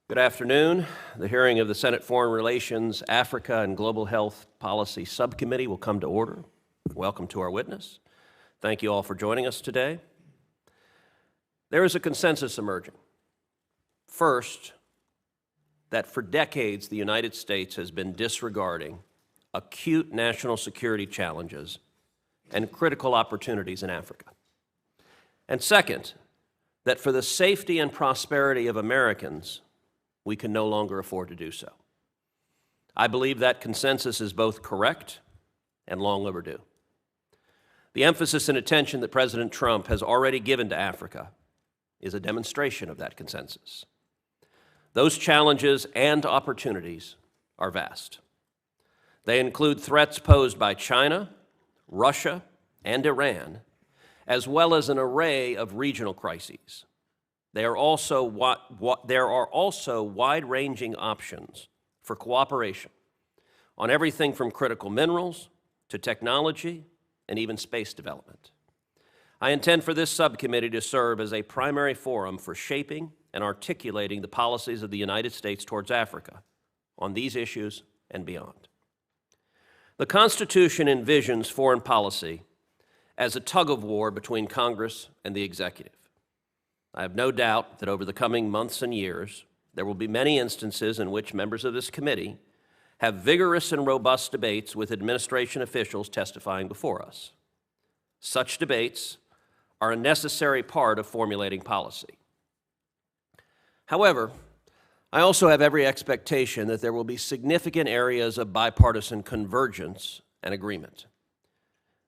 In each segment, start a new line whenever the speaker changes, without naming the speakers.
Good afternoon. The hearing of the Senate Foreign Relations, Africa, and Global Health Policy Subcommittee will come to order. Welcome to our witness. Thank you all for joining us today. There is a consensus emerging. First, that for decades the United States has been disregarding acute national security challenges and critical opportunities in Africa. And second, that for the safety and prosperity of Americans, we can no longer afford to do so. I believe that consensus is both correct and long overdue. The emphasis and attention that President Trump has already given to Africa is a demonstration of that consensus. Those challenges and opportunities are vast. They include threats posed by China, Russia, and Iran, as well as an array of regional crises. There are also wide-ranging options for cooperation on everything from critical minerals to technology and even space development. I intend for this subcommittee to serve as a primary forum for shaping and articulating the policies of the United States towards Africa on these issues and beyond. The Constitution envisions foreign policy as a tug-of-war between Congress and the executive. I have no doubt that over the coming months and years, there will be many instances in which members of this committee have vigorous and robust debates with administration officials testifying before us. Such debates are a necessary part of formulating policy. However, I also have every expectation that there will be significant areas of bipartisan convergence and agreement.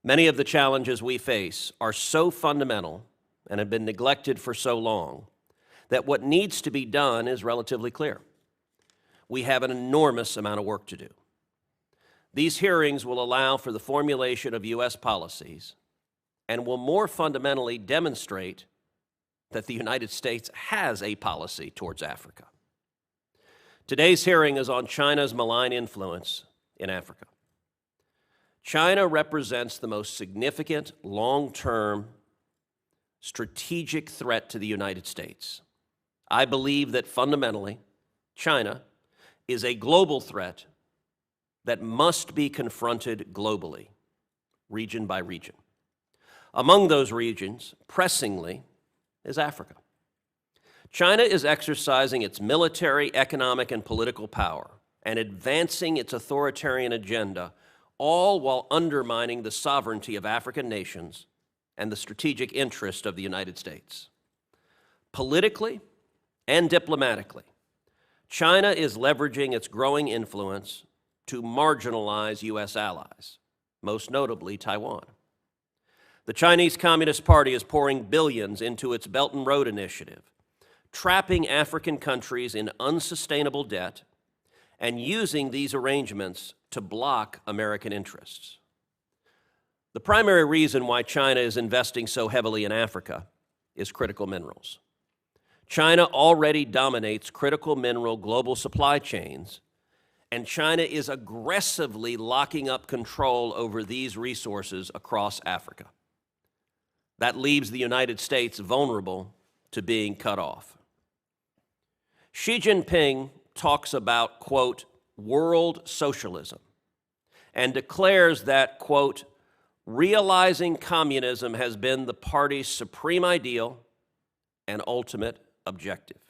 Many of the challenges we face are so fundamental and have been neglected for so long that what needs to be done is relatively clear. We have an enormous amount of work to do. These hearings will allow for the formulation of U.S. policies and will more fundamentally demonstrate that the United States has a policy towards Africa. Today's hearing is on China's malign influence in Africa. China represents the most significant long-term strategic threat to the United States. I believe that fundamentally, China is a global threat that must be confronted globally, region by region. Among those regions, pressingly, is Africa. China is exercising its military, economic, and political power and advancing its authoritarian agenda, all while undermining the sovereignty of African nations and the strategic interest of the United States. Politically and diplomatically, China is leveraging its growing influence to marginalize U.S. allies, most notably Taiwan. The Chinese Communist Party is pouring billions into its Belt and Road Initiative, trapping African countries in unsustainable debt and using these arrangements to block American interests. The primary reason why China is investing so heavily in Africa is critical minerals. China already dominates critical mineral global supply chains, and China is aggressively locking up control over these resources across Africa. That leaves the United States vulnerable to being cut off. Xi Jinping talks about, quote, world socialism, and declares that, quote, realizing communism has been the party's supreme ideal and ultimate objective.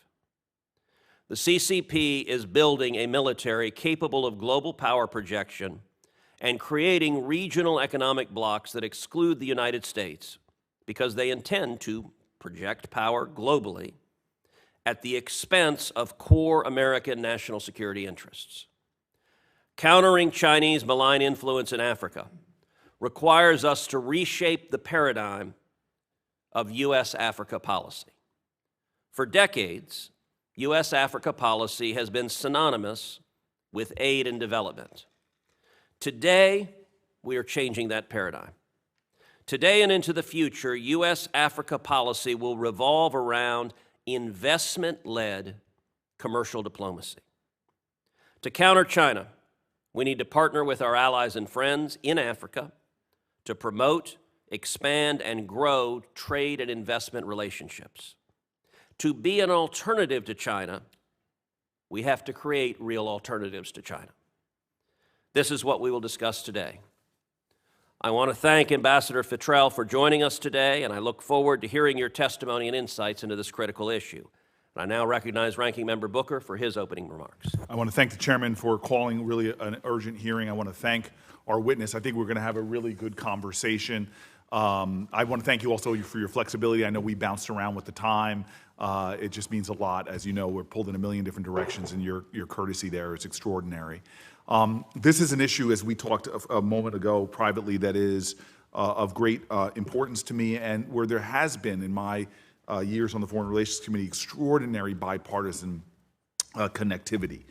The CCP is building a military capable of global power projection and creating regional economic blocs that exclude the United States because they intend to project power globally at the expense of core American national security interests. Countering Chinese malign influence in Africa requires us to reshape the paradigm of U.S.-Africa policy. For decades, U.S.-Africa policy has been synonymous with aid and development. Today, we are changing that paradigm. Today and into the future, U.S.-Africa policy will revolve around investment-led commercial diplomacy. To counter China, we need to partner with our allies and friends in Africa to promote, expand, and grow trade and investment relationships. To be an alternative to China We have to create real alternatives to China. This is what we will discuss today. I want to thank Ambassador Fitrell for joining us today, and I look forward to hearing your testimony and insights into this critical issue. And I now recognize Ranking Member Booker for his opening remarks.
I want to thank the chairman for calling really an urgent hearing. I want to thank our witness. I think we're going to have a really good conversation. I want to thank you also for your flexibility. I know we bounced around with the time. It just means a lot. As you know, we're pulled in a million different directions, and your courtesy there is extraordinary. This is an issue, as we talked a moment ago privately, that is of great importance to me, and where there has been, in my years on the Foreign Relations Committee, extraordinary bipartisan connectivity.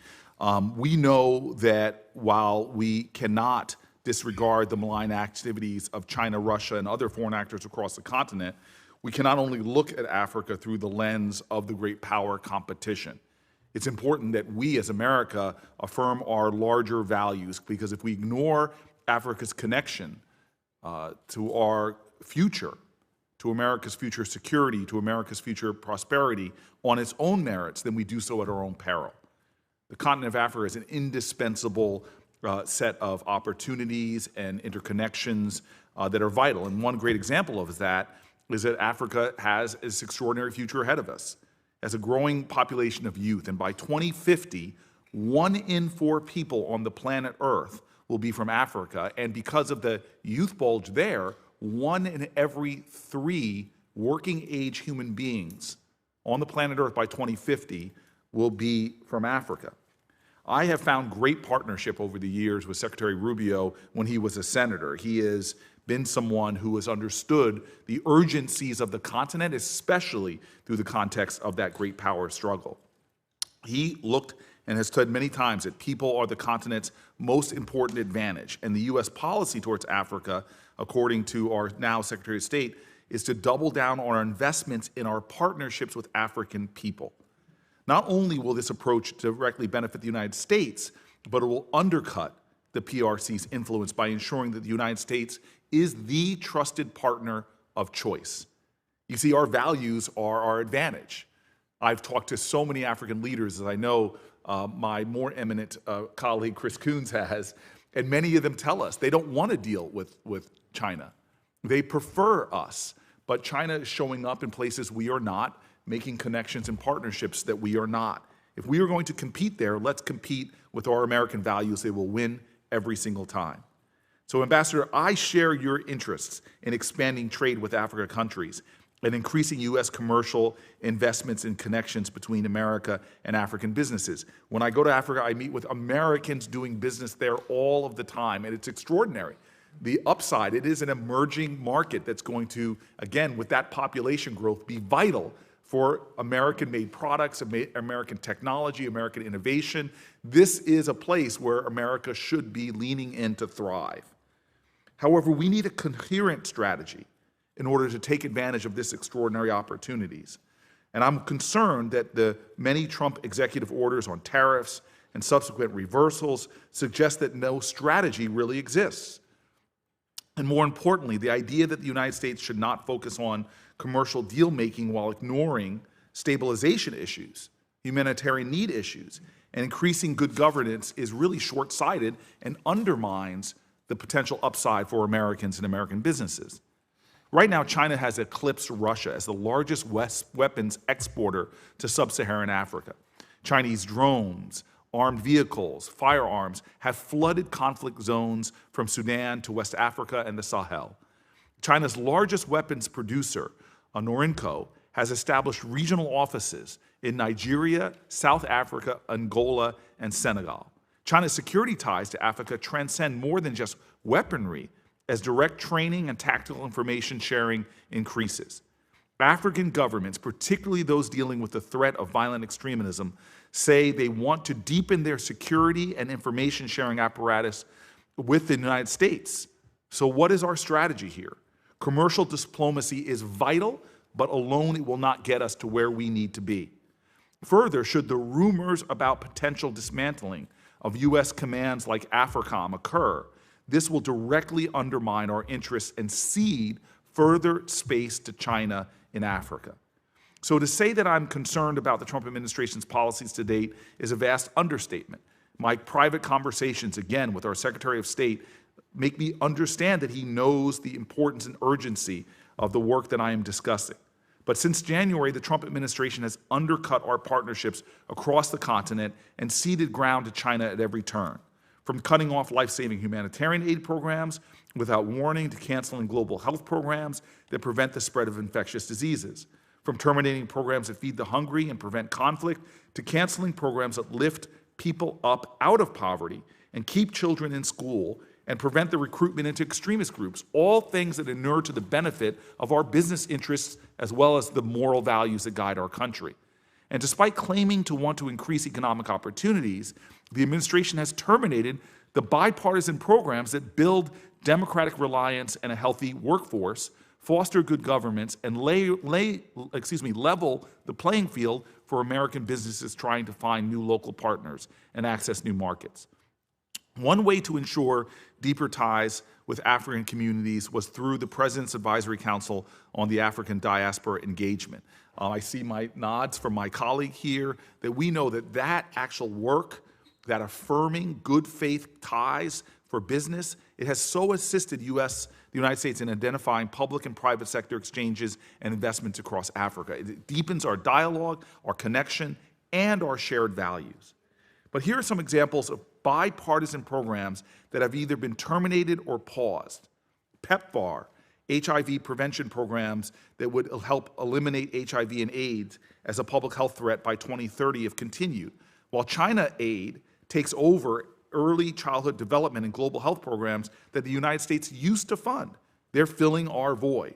We know that while we cannot disregard the malign activities of China, Russia, and other foreign actors across the continent, we can not only look at Africa through the lens of the great power competition. It's important that we as America affirm our larger values, because if we ignore Africa's connection to our future, to America's future security, to America's future prosperity on its own merits, then we do so at our own peril. The continent of Africa is an indispensable set of opportunities and interconnections that are vital. And one great example of that is that Africa has this extraordinary future ahead of us. As a growing population of youth, and by 2050, 1 in 4 people on the planet Earth will be from Africa, and because of the youth bulge there, 1 in every 3 working-age human beings on the planet Earth by 2050 will be from Africa. I have found great partnership over the years with Secretary Rubio when he was a senator. He has been someone who has understood the urgencies of the continent, especially through the context of that great power struggle. He looked and has said many times that people are the continent's most important advantage, and the U.S. policy towards Africa, according to our now Secretary of State, is to double down on our investments in our partnerships with African people. Not only will this approach directly benefit the United States, but it will undercut the PRC's influence by ensuring that the United States is the trusted partner of choice. You see, our values are our advantage. I've talked to so many African leaders, as I know my more eminent colleague Chris Coons has, and many of them tell us they don't want to deal with China. They prefer us, but China is showing up in places we are not, making connections and partnerships that we are not. If we are going to compete there, let's compete with our American values. They will win every single time. So, Ambassador, I share your interests in expanding trade with Africa countries and increasing U.S. commercial investments and connections between America and African businesses. When I go to Africa, I meet with Americans doing business there all of the time, and it's extraordinary. The upside, it is an emerging market that's going to, again, with that population growth, be vital for American-made products, American technology, American innovation. This is a place where America should be leaning in to thrive. However, we need a coherent strategy in order to take advantage of this extraordinary opportunities. And I'm concerned that the many Trump executive orders on tariffs and subsequent reversals suggest that no strategy really exists. And more importantly, the idea that the United States should not focus on commercial deal-making while ignoring stabilization issues, humanitarian need issues, and increasing good governance is really short-sighted and undermines the potential upside for Americans and American businesses. Right now, China has eclipsed Russia as the largest weapons exporter to sub-Saharan Africa. Chinese drones, armed vehicles, firearms have flooded conflict zones from Sudan to West Africa and the Sahel. China's largest weapons producer, Norinco, has established regional offices in Nigeria, South Africa, Angola, and Senegal. China's security ties to Africa transcend more than just weaponry, as direct training and tactical information sharing increases. African governments, particularly those dealing with the threat of violent extremism, say they want to deepen their security and information sharing apparatus with the United States. So what is our strategy here? Commercial diplomacy is vital, but alone it will not get us to where we need to be. Further, should the rumors about potential dismantling of U.S. commands like AFRICOM occur, this will directly undermine our interests and cede further space to China in Africa. So to say that I'm concerned about the Trump administration's policies to date is a vast understatement. My private conversations, again, with our Secretary of State make me understand that he knows the importance and urgency of the work that I am discussing. But since January, the Trump administration has undercut our partnerships across the continent and ceded ground to China at every turn. From cutting off life-saving humanitarian aid programs without warning to canceling global health programs that prevent the spread of infectious diseases. From terminating programs that feed the hungry and prevent conflict to canceling programs that lift people up out of poverty and keep children in school and prevent the recruitment into extremist groups, all things that inure to the benefit of our business interests as well as the moral values that guide our country. And despite claiming to want to increase economic opportunities, the administration has terminated the bipartisan programs that build democratic reliance and a healthy workforce, foster good governments, and level the playing field for American businesses trying to find new local partners and access new markets. One way to ensure deeper ties with African communities was through the President's Advisory Council on the African Diaspora Engagement. I see my nods from my colleague here that we know that that actual work, that affirming good faith ties for business, it has so assisted the United States in identifying public and private sector exchanges and investments across Africa. It deepens our dialogue, our connection, and our shared values. But here are some examples of bipartisan programs that have either been terminated or paused. PEPFAR, HIV prevention programs that would help eliminate HIV and AIDS as a public health threat by 2030 if continued, while China aid takes over early childhood development and global health programs that the United States used to fund. They're filling our void.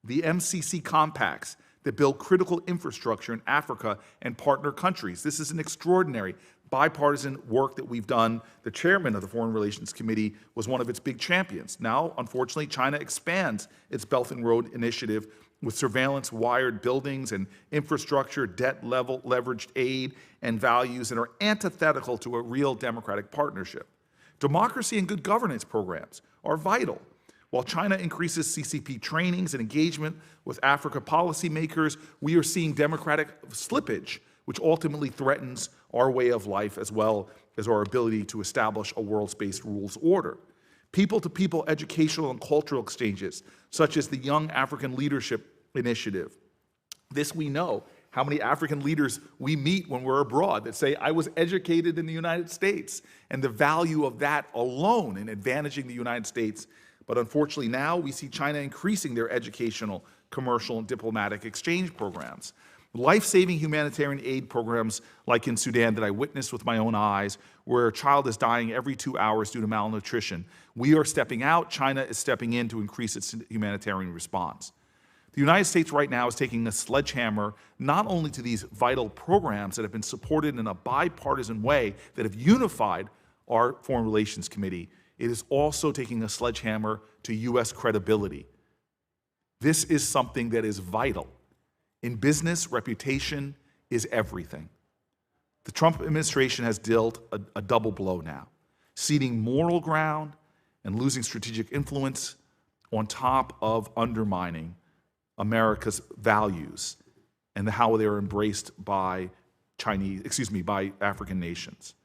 The MCC compacts that build critical infrastructure in Africa and partner countries. This is an extraordinary bipartisan work that we've done. The chairman of the Foreign Relations Committee was one of its big champions. Now, unfortunately, China expands its Belt and Road Initiative with surveillance-wired buildings and infrastructure, debt-level leveraged aid, and values that are antithetical to a real democratic partnership. Democracy and good governance programs are vital. While China increases CCP trainings and engagement with Africa policymakers, we are seeing democratic slippage, which ultimately threatens our way of life as well as our ability to establish a world-based rules order. People-to-people educational and cultural exchanges, such as the Young African Leadership Initiative. This we know, how many African leaders we meet when we're abroad that say, I was educated in the United States, and the value of that alone in advantaging the United States. But unfortunately now we see China increasing their educational, commercial, and diplomatic exchange programs. Life-saving humanitarian aid programs like in Sudan that I witnessed with my own eyes, where a child is dying every 2 hours due to malnutrition. We are stepping out, China is stepping in to increase its humanitarian response. The United States right now is taking a sledgehammer not only to these vital programs that have been supported in a bipartisan way that have unified our Foreign Relations Committee, it is also taking a sledgehammer to U.S. credibility. This is something that is vital. In business, reputation is everything. The Trump administration has dealt a double blow now, ceding moral ground and losing strategic influence on top of undermining America's values and how they are embraced by by African nations.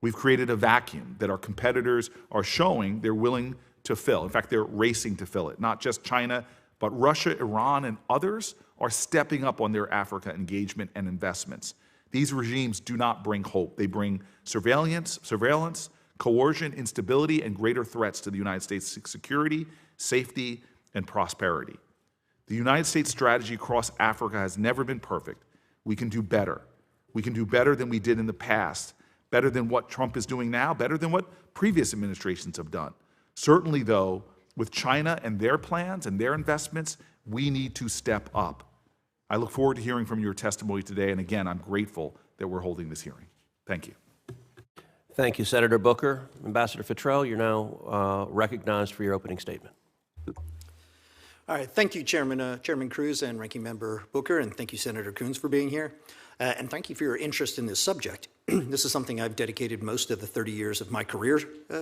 We've created a vacuum that our competitors are showing they're willing to fill. In fact, they're racing to fill it. Not just China, but Russia, Iran, and others are stepping up on their Africa engagement and investments. These regimes do not bring hope. They bring surveillance, coercion, instability, and greater threats to the United States' security, safety, and prosperity. The United States strategy across Africa has never been perfect. We can do better. We can do better than we did in the past, better than what Trump is doing now, better than what previous administrations have done. Certainly, though, with China and their plans and their investments, we need to step up. I look forward to hearing from your testimony today, and again, I'm grateful that we're holding this hearing. Thank you.
Thank you, Senator Booker. Ambassador Fitrell, you're now recognized for your opening statement.
All right, thank you, Chairman Cruz and Ranking Member Booker, and thank you, Senator Coons, for being here. And thank you for your interest in this subject. This is something I've dedicated most of the 30 years of my career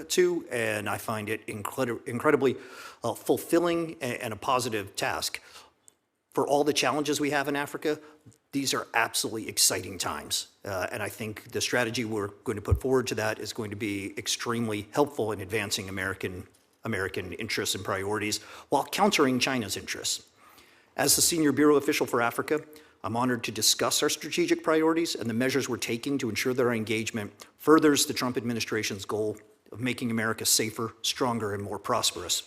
to, and I find it incredibly fulfilling and a positive task. For all the challenges we have in Africa, these are absolutely exciting times. And I think the strategy we're going to put forward to that is going to be extremely helpful in advancing American interests and priorities while countering China's interests. As the Senior Bureau Official for Africa, I'm honored to discuss our strategic priorities and the measures we're taking to ensure that our engagement furthers the Trump administration's goal of making America safer, stronger, and more prosperous.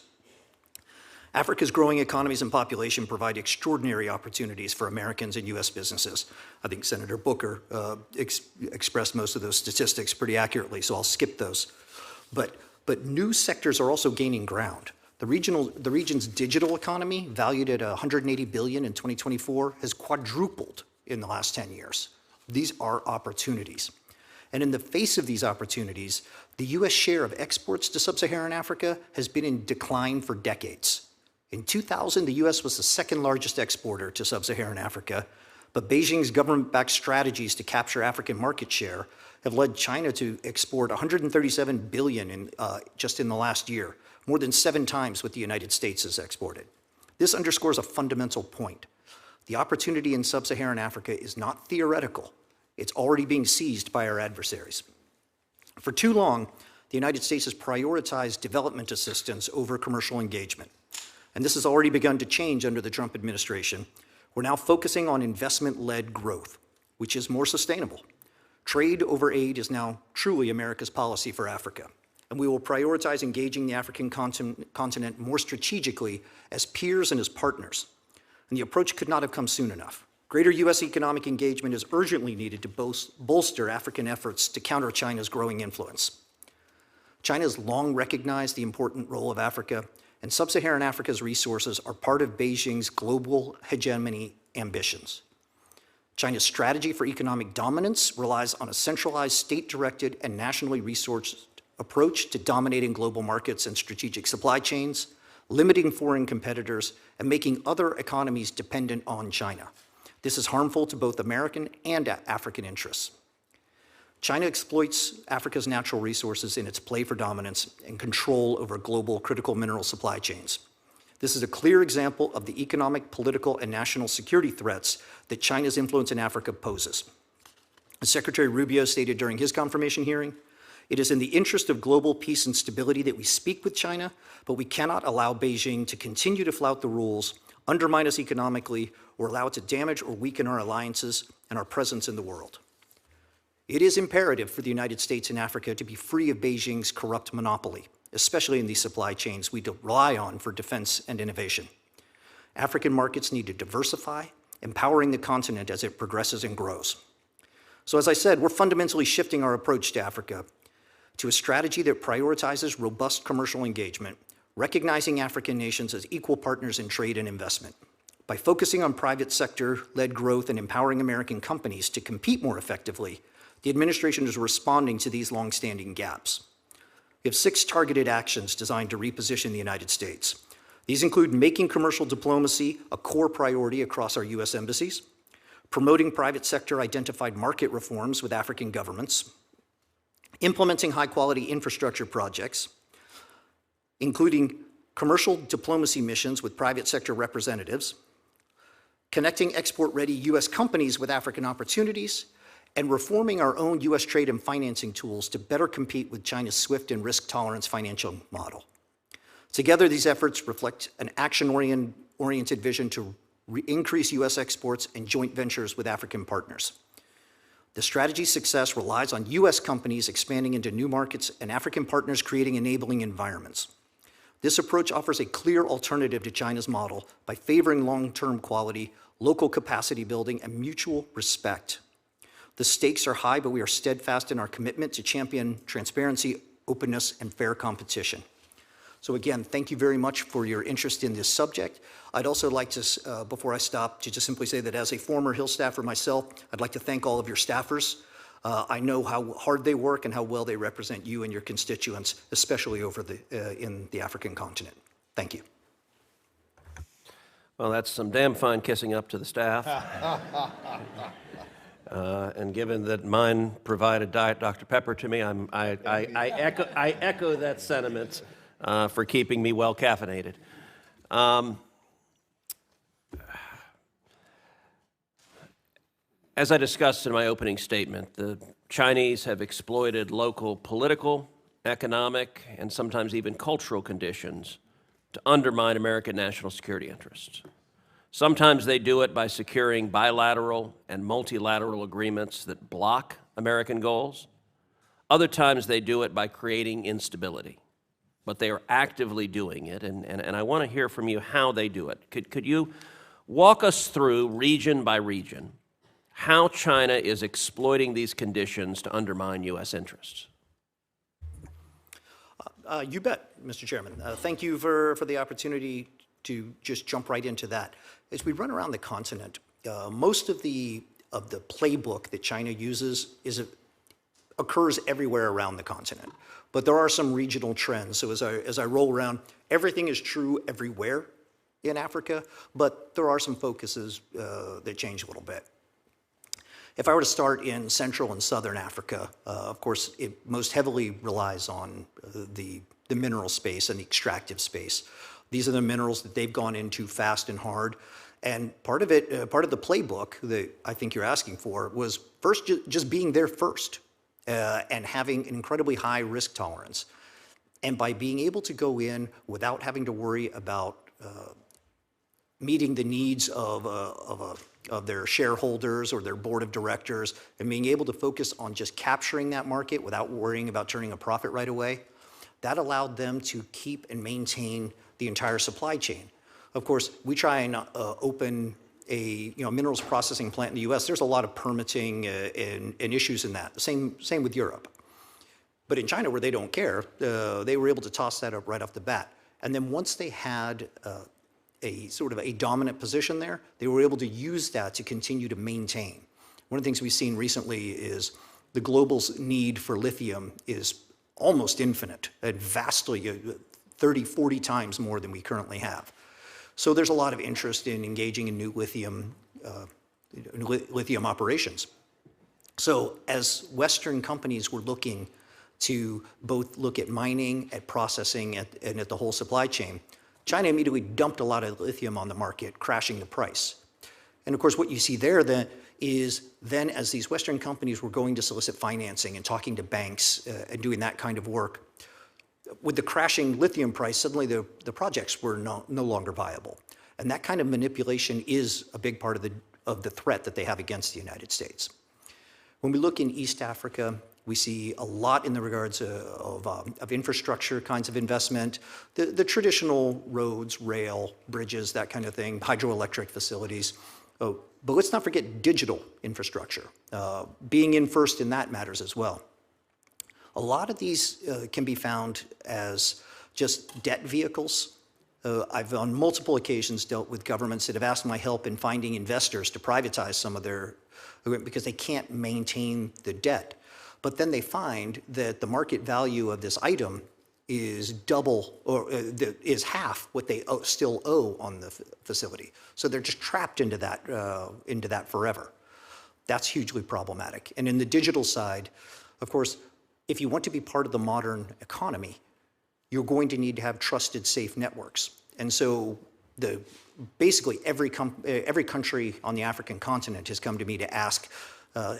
Africa's growing economies and population provide extraordinary opportunities for Americans and U.S. businesses. I think Senator Booker expressed most of those statistics pretty accurately, so I'll skip those. But new sectors are also gaining ground. The region's digital economy, valued at $180 billion in 2024, has quadrupled in the last 10 years. These are opportunities. And in the face of these opportunities, the U.S. share of exports to sub-Saharan Africa has been in decline for decades. In 2000, the U.S. was the second largest exporter to sub-Saharan Africa, but Beijing's government-backed strategies to capture African market share have led China to export $137 billion just in the last year, more than 7 times what the United States has exported. This underscores a fundamental point. The opportunity in sub-Saharan Africa is not theoretical. It's already being seized by our adversaries. For too long, the United States has prioritized development assistance over commercial engagement. And this has already begun to change under the Trump administration. We're now focusing on investment-led growth, which is more sustainable. Trade over aid is now truly America's policy for Africa, and we will prioritize engaging the African continent more strategically as peers and as partners. And the approach could not have come soon enough. Greater U.S. economic engagement is urgently needed to bolster African efforts to counter China's growing influence. China has long recognized the important role of Africa, and sub-Saharan Africa's resources are part of Beijing's global hegemony ambitions. China's strategy for economic dominance relies on a centralized, state-directed, and nationally resourced approach to dominating global markets and strategic supply chains, limiting foreign competitors, and making other economies dependent on China. This is harmful to both American and African interests. China exploits Africa's natural resources in its play for dominance and control over global critical mineral supply chains. This is a clear example of the economic, political, and national security threats that China's influence in Africa poses. As Secretary Rubio stated during his confirmation hearing, it is in the interest of global peace and stability that we speak with China, but we cannot allow Beijing to continue to flout the rules, undermine us economically, or allow it to damage or weaken our alliances and our presence in the world. It is imperative for the United States and Africa to be free of Beijing's corrupt monopoly, especially in these supply chains we rely on for defense and innovation. African markets need to diversify, empowering the continent as it progresses and grows. So as I said, we're fundamentally shifting our approach to Africa to a strategy that prioritizes robust commercial engagement, recognizing African nations as equal partners in trade and investment. By focusing on private sector-led growth and empowering American companies to compete more effectively, the administration is responding to these long-standing gaps. We have 6 targeted actions designed to reposition the United States. These include making commercial diplomacy a core priority across our U.S. embassies, promoting private sector identified market reforms with African governments, implementing high-quality infrastructure projects, including commercial diplomacy missions with private sector representatives, connecting export-ready U.S. companies with African opportunities, and reforming our own U.S. trade and financing tools to better compete with China's swift and risk-tolerance financial model. Together, these efforts reflect an action-oriented vision to increase U.S. exports and joint ventures with African partners. The strategy's success relies on U.S. companies expanding into new markets and African partners creating enabling environments. This approach offers a clear alternative to China's model by favoring long-term quality, local capacity building, and mutual respect. The stakes are high, but we are steadfast in our commitment to champion transparency, openness, and fair competition. So again, thank you very much for your interest in this subject. I'd also like to, before I stop, to just simply say that as a former Hill staffer myself, I'd like to thank all of your staffers. I know how hard they work and how well they represent you and your constituents, especially over in the African continent. Thank you.
Well, that's some damn fine kissing up to the staff. And given that mine provided Diet Dr. Pepper to me, I echo that sentiment for keeping me well caffeinated. As I discussed in my opening statement, the Chinese have exploited local political, economic, and sometimes even cultural conditions to undermine American national security interests. Sometimes they do it by securing bilateral and multilateral agreements that block American goals. Other times they do it by creating instability. But they are actively doing it, and I want to hear from you how they do it. Could you walk us through, region by region, how China is exploiting these conditions to undermine U.S. interests?
You bet, Mr. Chairman. Thank you for the opportunity to just jump right into that. As we run around the continent, most of the playbook that China uses occurs everywhere around the continent. But there are some regional trends. So as I roll around, everything is true everywhere in Africa, but there are some focuses that change a little bit. If I were to start in Central and Southern Africa, of course, it most heavily relies on the mineral space and the extractive space. These are the minerals that they've gone into fast and hard. And part of the playbook that I think you're asking for was first just being there first. And having an incredibly high risk tolerance. And by being able to go in without having to worry about meeting the needs of their shareholders or their board of directors, and being able to focus on just capturing that market without worrying about turning a profit right away, that allowed them to keep and maintain the entire supply chain. Of course, we try and open a minerals processing plant in the U.S., there's a lot of permitting and issues in that. Same with Europe. But in China, where they don't care, they were able to toss that up right off the bat. And then once they had a sort of a dominant position there, they were able to use that to continue to maintain. One of the things we've seen recently is the global need for lithium is almost infinite and vastly 30, 40 times more than we currently have. So there's a lot of interest in engaging in new lithium operations. So as Western companies were looking to both look at mining, at processing, and at the whole supply chain, China immediately dumped a lot of lithium on the market, crashing the price. And of course, what you see there then is as these Western companies were going to solicit financing and talking to banks and doing that kind of work, with the crashing lithium price, suddenly the projects were no longer viable. And that kind of manipulation is a big part of the threat that they have against the United States. When we look in East Africa, we see a lot in the regards of infrastructure kinds of investment, the traditional roads, rail, bridges, that kind of thing, hydroelectric facilities. But let's not forget digital infrastructure. Being in first in that matters as well. A lot of these can be found as just debt vehicles. I've on multiple occasions dealt with governments that have asked my help in finding investors to privatize some of their, because they can't maintain the debt. But then they find that the market value of this item is double or is half what they still owe on the facility. So they're just trapped into that forever. That's hugely problematic. And in the digital side, of course, if you want to be part of the modern economy, you're going to need to have trusted, safe networks. And so basically every country on the African continent has come to me to ask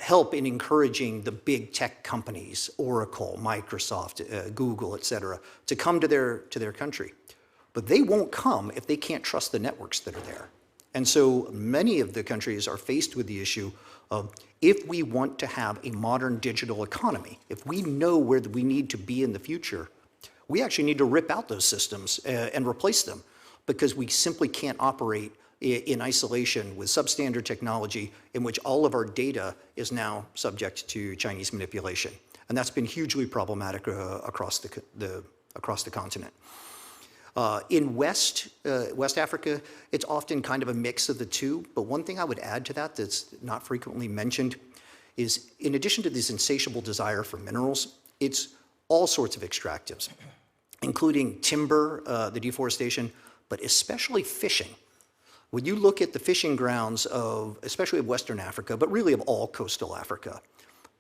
help in encouraging the big tech companies, Oracle, Microsoft, Google, et cetera, to come to their country. But they won't come if they can't trust the networks that are there. And so many of the countries are faced with the issue of, if we want to have a modern digital economy, if we know where we need to be in the future, we actually need to rip out those systems and replace them, because we simply can't operate in isolation with substandard technology in which all of our data is now subject to Chinese manipulation. And that's been hugely problematic across the continent. In West Africa, it's often kind of a mix of the two, but one thing I would add to that that's not frequently mentioned is, in addition to this insatiable desire for minerals, it's all sorts of extractives, including timber, the deforestation, but especially fishing. When you look at the fishing grounds especially of Western Africa, but really of all coastal Africa,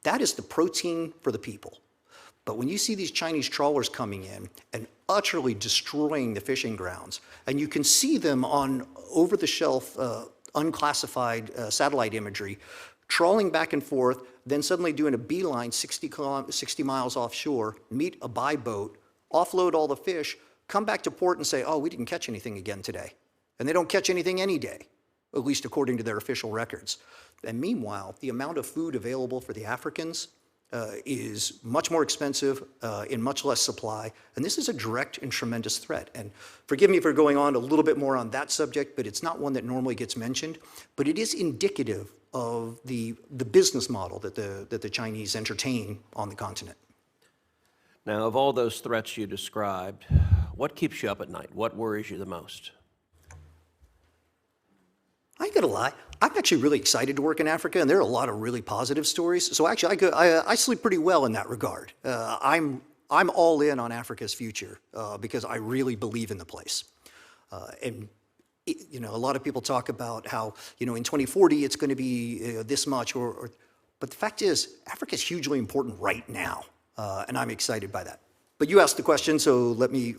that is the protein for the people. But when you see these Chinese trawlers coming in and utterly destroying the fishing grounds, and you can see them on over-the-shelf, unclassified satellite imagery, trawling back and forth, then suddenly doing a beeline 60 miles offshore, meet a buy boat, offload all the fish, come back to port and say, oh, we didn't catch anything again today. And they don't catch anything any day, at least according to their official records. And meanwhile, the amount of food available for the Africans is much more expensive, in much less supply, and this is a direct and tremendous threat. And forgive me for going on a little bit more on that subject, but it's not one that normally gets mentioned, but it is indicative of the business model that the Chinese entertain on the continent.
Now, of all those threats you described, what keeps you up at night? What worries you the most?
I ain't gonna lie, I'm actually really excited to work in Africa, and there are a lot of really positive stories. So actually, I sleep pretty well in that regard. I'm all in on Africa's future because I really believe in the place. And you know, a lot of people talk about how, you know, in 2040 it's going to be this much, but the fact is, Africa is hugely important right now, and I'm excited by that. But you asked the question, so let me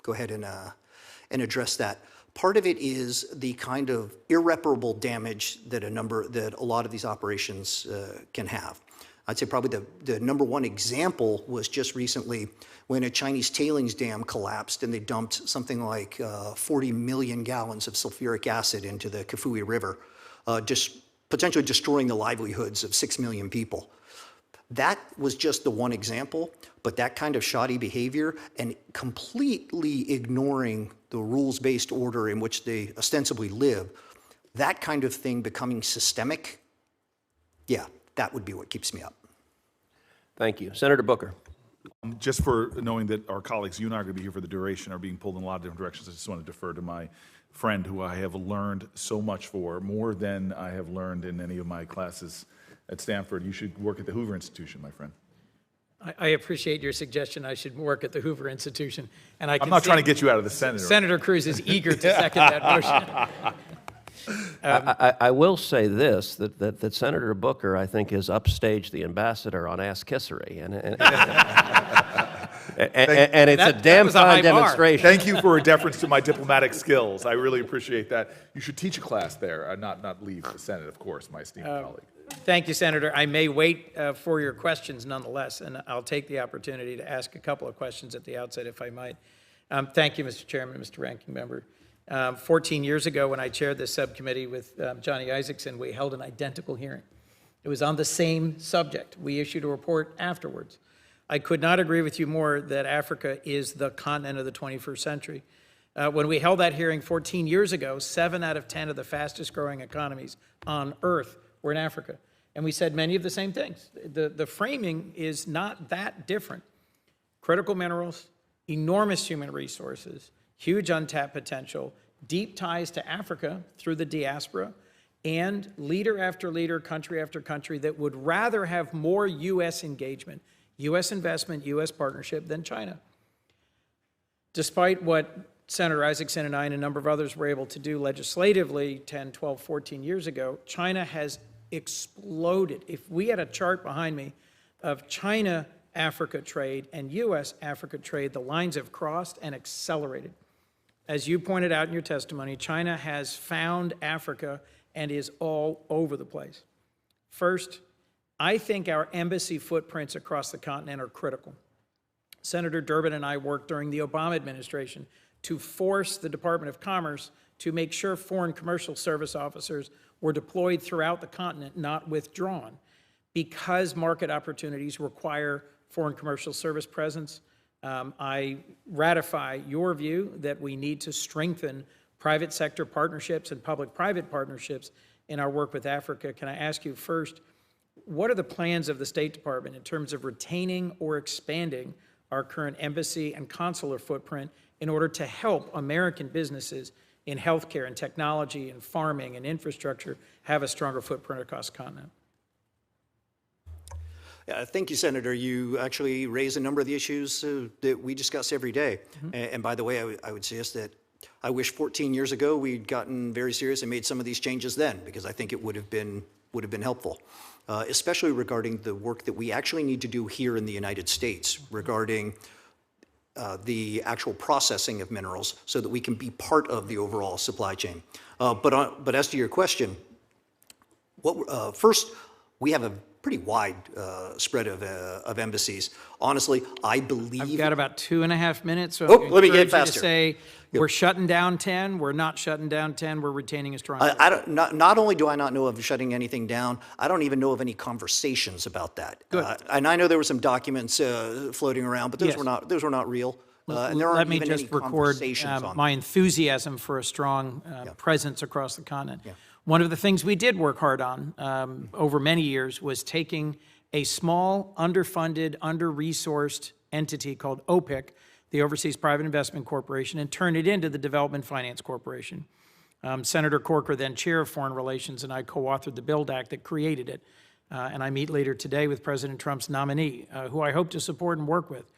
go ahead and address that. Part of it is the kind of irreparable damage that a lot of these operations can have. I'd say probably the number one example was just recently when a Chinese tailings dam collapsed and they dumped something like 40 million gallons of sulfuric acid into the Kafue River, just potentially destroying the livelihoods of 6 million people. That was just the one example, but that kind of shoddy behavior and completely ignoring the rules-based order in which they ostensibly live, that kind of thing becoming systemic, yeah, that would be what keeps me up.
Thank you. Senator Booker.
Just for knowing that our colleagues, you and I are going to be here for the duration, are being pulled in a lot of different directions, I just want to defer to my friend who I have learned so much for, more than I have learned in any of my classes at Stanford. You should work at the Hoover Institution, my friend.
I appreciate your suggestion I should work at the Hoover Institution. And I'm
not trying to get you out of the Senate.
Senator Cruz is eager to second that motion.
I will say this, that Senator Booker, I think, has upstaged the ambassador on ass kissery. And it's a damn fine demonstration.
Thank you for a deference to my diplomatic skills. I really appreciate that. You should teach a class there, not leave the Senate, of course, my esteemed colleague.
Thank you, Senator. I may wait for your questions nonetheless, and I'll take the opportunity to ask a couple of questions at the outset, if I might. Thank you, Mr. Chairman, Mr. Ranking Member. 14 years ago, when I chaired this subcommittee with Johnny Isakson, we held an identical hearing. It was on the same subject. We issued a report afterwards. I could not agree with you more that Africa is the continent of the 21st century. When we held that hearing 14 years ago, 7 out of 10 of the fastest growing economies on Earth were in Africa. And we said many of the same things. The framing is not that different. Critical minerals, enormous human resources, huge untapped potential, deep ties to Africa through the diaspora, and leader after leader, country after country that would rather have more U.S. engagement, U.S. investment, U.S. partnership than China. Despite what Senator Isakson and I and a number of others were able to do legislatively 10, 12, 14 years ago, China has exploded. If we had a chart behind me of China-Africa trade and U.S.-Africa trade, the lines have crossed and accelerated. As you pointed out in your testimony, China has found Africa and is all over the place. First, I think our embassy footprints across the continent are critical. Senator Durbin and I worked during the Obama administration to force the Department of Commerce to make sure foreign commercial service officers were deployed throughout the continent, not withdrawn, because market opportunities require foreign commercial service presence. I ratify your view that we need to strengthen private sector partnerships and public-private partnerships in our work with Africa. Can I ask you first, what are the plans of the State Department in terms of retaining or expanding our current embassy and consular footprint in order to help American businesses in healthcare and technology and farming and infrastructure have a stronger footprint across the continent?
Thank you, Senator. You actually raised a number of the issues that we discuss every day. And by the way, I would suggest that I wish 14 years ago we'd gotten very serious and made some of these changes then, because I think it would have been helpful, especially regarding the work that we actually need to do here in the United States regarding the actual processing of minerals so that we can be part of the overall supply chain. But as to your question, First, we have a pretty wide spread of embassies. Honestly, I believe...
I've got about 2.5 minutes, so
Oh,
I'm
let me get
encourage you
faster.
to say, we're shutting down 10, we're not shutting down 10, we're retaining a strong...
I don't, not only do I not know of shutting anything down, I don't even know of any conversations about that.
Good.
And I know there were some documents floating around, but
Yes.
those were not real. And there
Let
aren't
me
even any
just record
conversations on
my enthusiasm for a strong presence across the continent. One of the things we did work hard on over many years was taking a small, underfunded, under-resourced entity called OPIC, the Overseas Private Investment Corporation, and turn it into the Development Finance Corporation. Senator Corker, then chair of Foreign Relations, and I co-authored the BUILD Act that created it. And I meet later today with President Trump's nominee, who I hope to support and work with.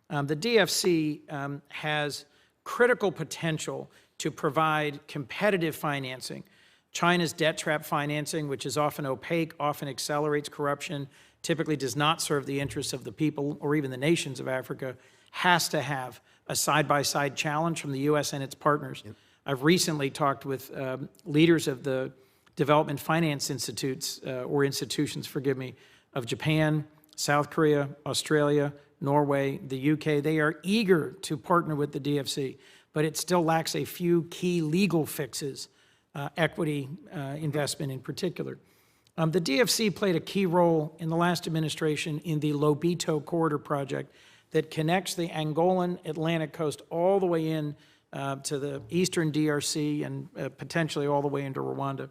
The DFC has critical potential to provide competitive financing. China's debt trap financing, which is often opaque, often accelerates corruption, typically does not serve the interests of the people or even the nations of Africa, has to have a side-by-side challenge from the U.S. and its partners. I've recently talked with leaders of the development finance institutes, or institutions, forgive me, of Japan, South Korea, Australia, Norway, the UK. They are eager to partner with the DFC, but it still lacks a few key legal fixes, equity investment in particular. The DFC played a key role in the last administration in the Lobito Corridor project that connects the Angolan Atlantic coast all the way in to the eastern DRC and potentially all the way into Rwanda.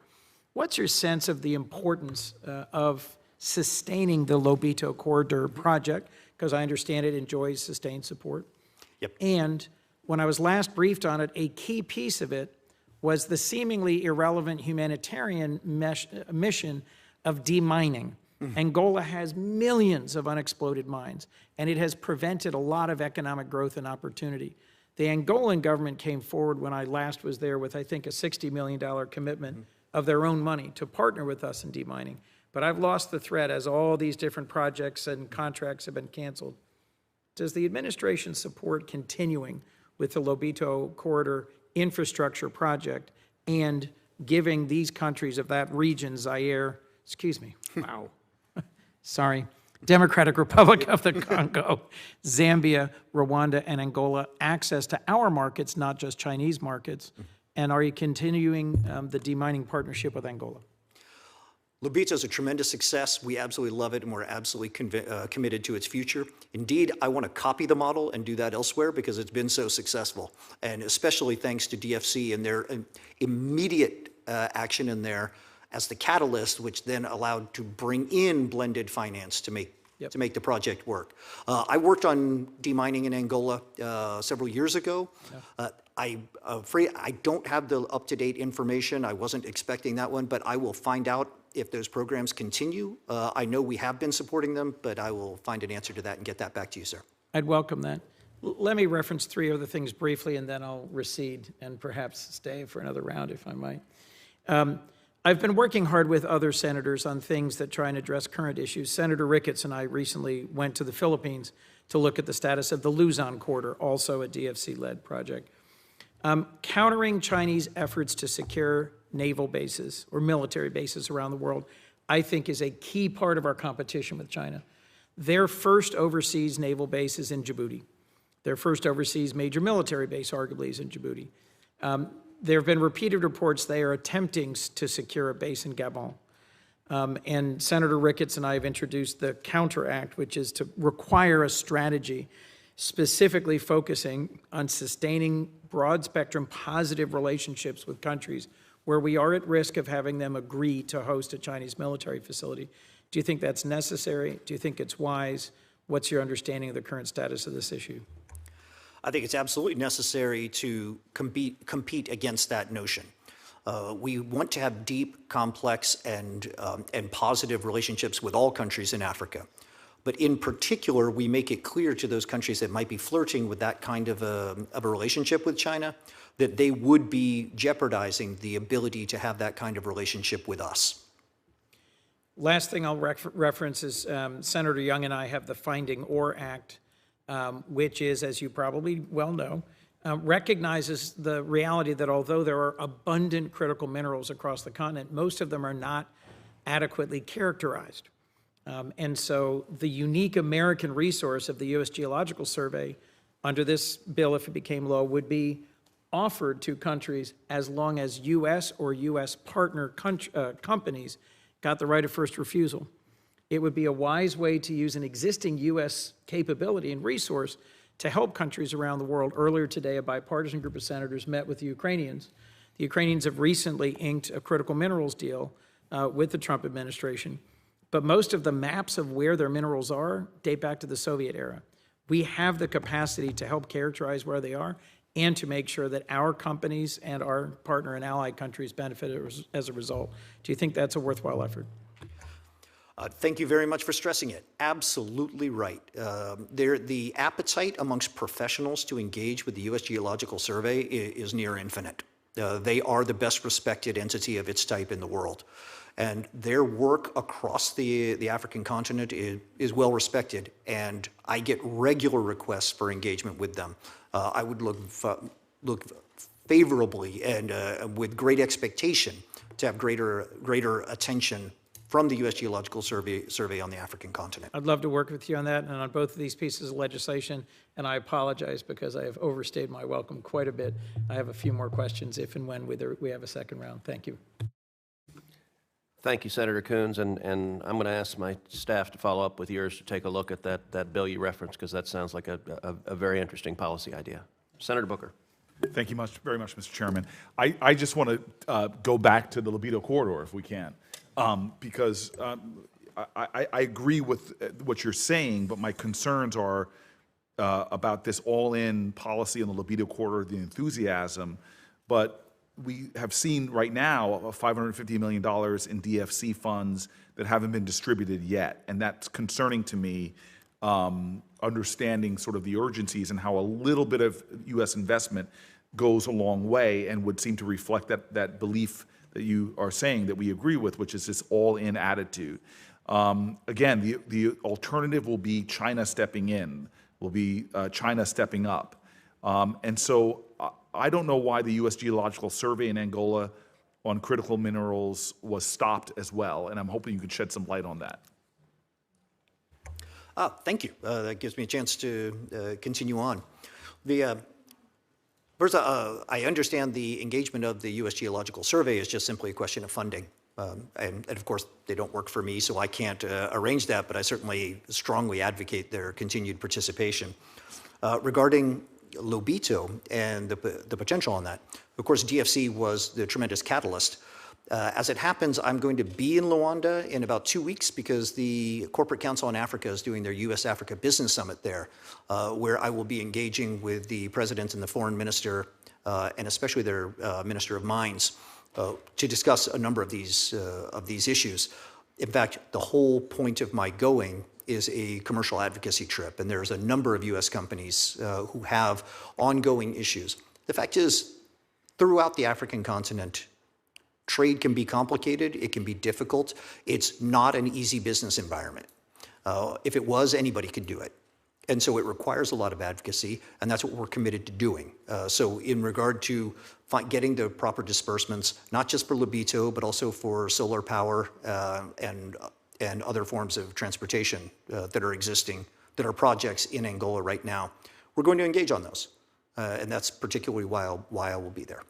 What's your sense of the importance of sustaining the Lobito Corridor project? Because I understand it enjoys sustained support.
Yep.
And when I was last briefed on it, a key piece of it was the seemingly irrelevant humanitarian mission of demining. Angola has millions of unexploded mines, and it has prevented a lot of economic growth and opportunity. The Angolan government came forward when I last was there with, I think, a $60 million commitment of their own money to partner with us in demining. But I've lost the thread as all these different projects and contracts have been canceled. Does the administration support continuing with the Lobito Corridor infrastructure project and giving these countries of that region, Zaire, wow, sorry, Democratic Republic of the Congo, Zambia, Rwanda, and Angola, access to our markets, not just Chinese markets? And are you continuing the demining partnership with Angola?
Lobito is a tremendous success. We absolutely love it, and we're absolutely committed to its future. Indeed, I want to copy the model and do that elsewhere because it's been so successful, and especially thanks to DFC and their immediate action in there as the catalyst, which then allowed to bring in blended finance to make the project work. I worked on demining in Angola several years ago. I'm afraid I don't have the up-to-date information. I wasn't expecting that one, but I will find out if those programs continue. I know we have been supporting them, but I will find an answer to that and get that back to you, sir.
I'd welcome that. Let me reference 3 other things briefly, and then I'll recede and perhaps stay for another round, if I might. I've been working hard with other senators on things that try and address current issues. Senator Ricketts and I recently went to the Philippines to look at the status of the Luzon Corridor, also a DFC-led project. Countering Chinese efforts to secure naval bases or military bases around the world, I think, is a key part of our competition with China. Their first overseas naval base is in Djibouti. Their first overseas major military base, arguably, is in Djibouti. There have been repeated reports they are attempting to secure a base in Gabon. And Senator Ricketts and I have introduced the Counter Act, which is to require a strategy specifically focusing on sustaining broad-spectrum positive relationships with countries where we are at risk of having them agree to host a Chinese military facility. Do you think that's necessary? Do you think it's wise? What's your understanding of the current status of this issue?
I think it's absolutely necessary to compete against that notion. We want to have deep, complex, and positive relationships with all countries in Africa. But in particular, we make it clear to those countries that might be flirting with that kind of a relationship with China that they would be jeopardizing the ability to have that kind of relationship with us.
Last thing I'll reference is Senator Young and I have the Finding Ore Act, which is, as you probably well know, recognizes the reality that although there are abundant critical minerals across the continent, most of them are not adequately characterized. And so the unique American resource of the U.S. Geological Survey under this bill, if it became law, would be offered to countries as long as U.S. or U.S. partner companies got the right of first refusal. It would be a wise way to use an existing U.S. capability and resource to help countries around the world. Earlier today, a bipartisan group of senators met with the Ukrainians. The Ukrainians have recently inked a critical minerals deal with the Trump administration, but most of the maps of where their minerals are date back to the Soviet era. We have the capacity to help characterize where they are and to make sure that our companies and our partner and allied countries benefit as a result. Do you think that's a worthwhile effort?
Thank you very much for stressing it. Absolutely right. The appetite amongst professionals to engage with the U.S. Geological Survey is near infinite. They are the best respected entity of its type in the world. And their work across the African continent is well respected, and I get regular requests for engagement with them. I would look favorably and with great expectation to have greater attention from the U.S. Geological Survey on the African continent.
I'd love to work with you on that and on both of these pieces of legislation, and I apologize because I have overstayed my welcome quite a bit. I have a few more questions if and when we have a second round. Thank you.
Thank you, Senator Coons, and I'm going to ask my staff to follow up with yours to take a look at that bill you referenced, because that sounds like a very interesting policy idea. Senator Booker.
Thank you very much, Mr. Chairman. I just want to go back to the libido corridor, if we can, because I agree with what you're saying, but my concerns are about this all-in policy on the libido corridor, the enthusiasm, but we have seen right now $550 million in DFC funds that haven't been distributed yet, and that's concerning to me, understanding sort of the urgencies and how a little bit of U.S. investment goes a long way and would seem to reflect that belief that you are saying that we agree with, which is this all-in attitude. Again, the alternative will be China stepping in, will be China stepping up. And so I don't know why the U.S. Geological Survey in Angola on critical minerals was stopped as well, and I'm hoping you could shed some light on that.
Thank you. That gives me a chance to continue on. First, I understand the engagement of the U.S. Geological Survey is just simply a question of funding. And of course, they don't work for me, so I can't arrange that, but I certainly strongly advocate their continued participation. Regarding Lobito and the potential on that, of course, DFC was the tremendous catalyst. As it happens, I'm going to be in Luanda in about 2 weeks because the Corporate Council on Africa is doing their U.S.-Africa Business Summit there, where I will be engaging with the President and the Foreign Minister, and especially their Minister of Mines, to discuss a number of these issues. In fact, the whole point of my going is a commercial advocacy trip, and there's a number of U.S. companies who have ongoing issues. The fact is, throughout the African continent, trade can be complicated, it can be difficult. It's not an easy business environment. If it was, anybody could do it. And so it requires a lot of advocacy, and that's what we're committed to doing. So in regard to getting the proper disbursements, not just for Lobito, but also for solar power and other forms of transportation that are existing, that are projects in Angola right now, we're going to engage on those. And that's particularly why I will be there.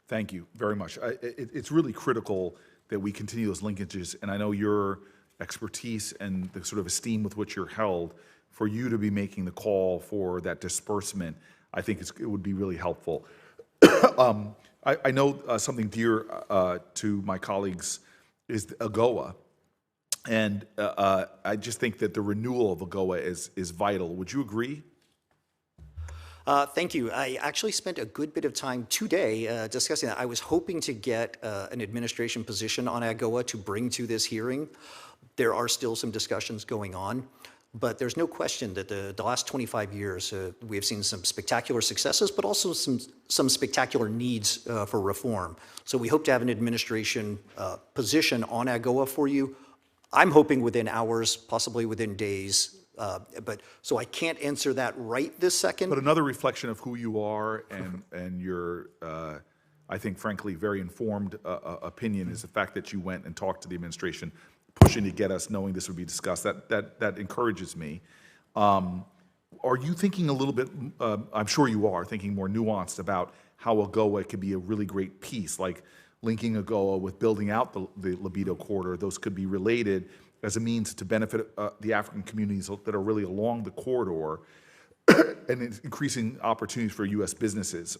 Thank you very much. It's really critical that we continue those linkages, and I know your expertise and the sort of esteem with which you're held, for you to be making the call for that disbursement, I think it would be really helpful. I know something dear to my colleagues is AGOA, and I just think that the renewal of AGOA is vital. Would you agree?
Thank you. I actually spent a good bit of time today discussing that. I was hoping to get an administration position on AGOA to bring to this hearing. There are still some discussions going on, but there's no question that the last 25 years we have seen some spectacular successes, but also some spectacular needs for reform. So we hope to have an administration position on AGOA for you. I'm hoping within hours, possibly within days. But so I can't answer that right this second.
But another reflection of who you are and your I think, frankly, very informed opinion is the fact that you went and talked to the administration, pushing to get us, knowing this would be discussed. That encourages me. Are you thinking a little bit, I'm sure you are, thinking more nuanced about how AGOA could be a really great piece, like linking AGOA with building out the Libido corridor? Those could be related as a means to benefit the African communities that are really along the corridor and increasing opportunities for U.S. businesses.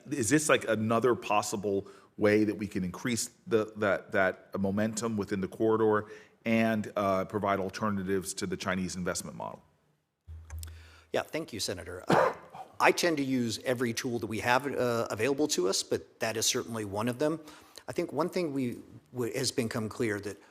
Is this like another possible way that we can increase that momentum within the corridor and provide alternatives to the Chinese investment model?
Yeah, thank you, Senator. I tend to use every tool that we have available to us, but that is certainly one of them. I think one thing has become clear that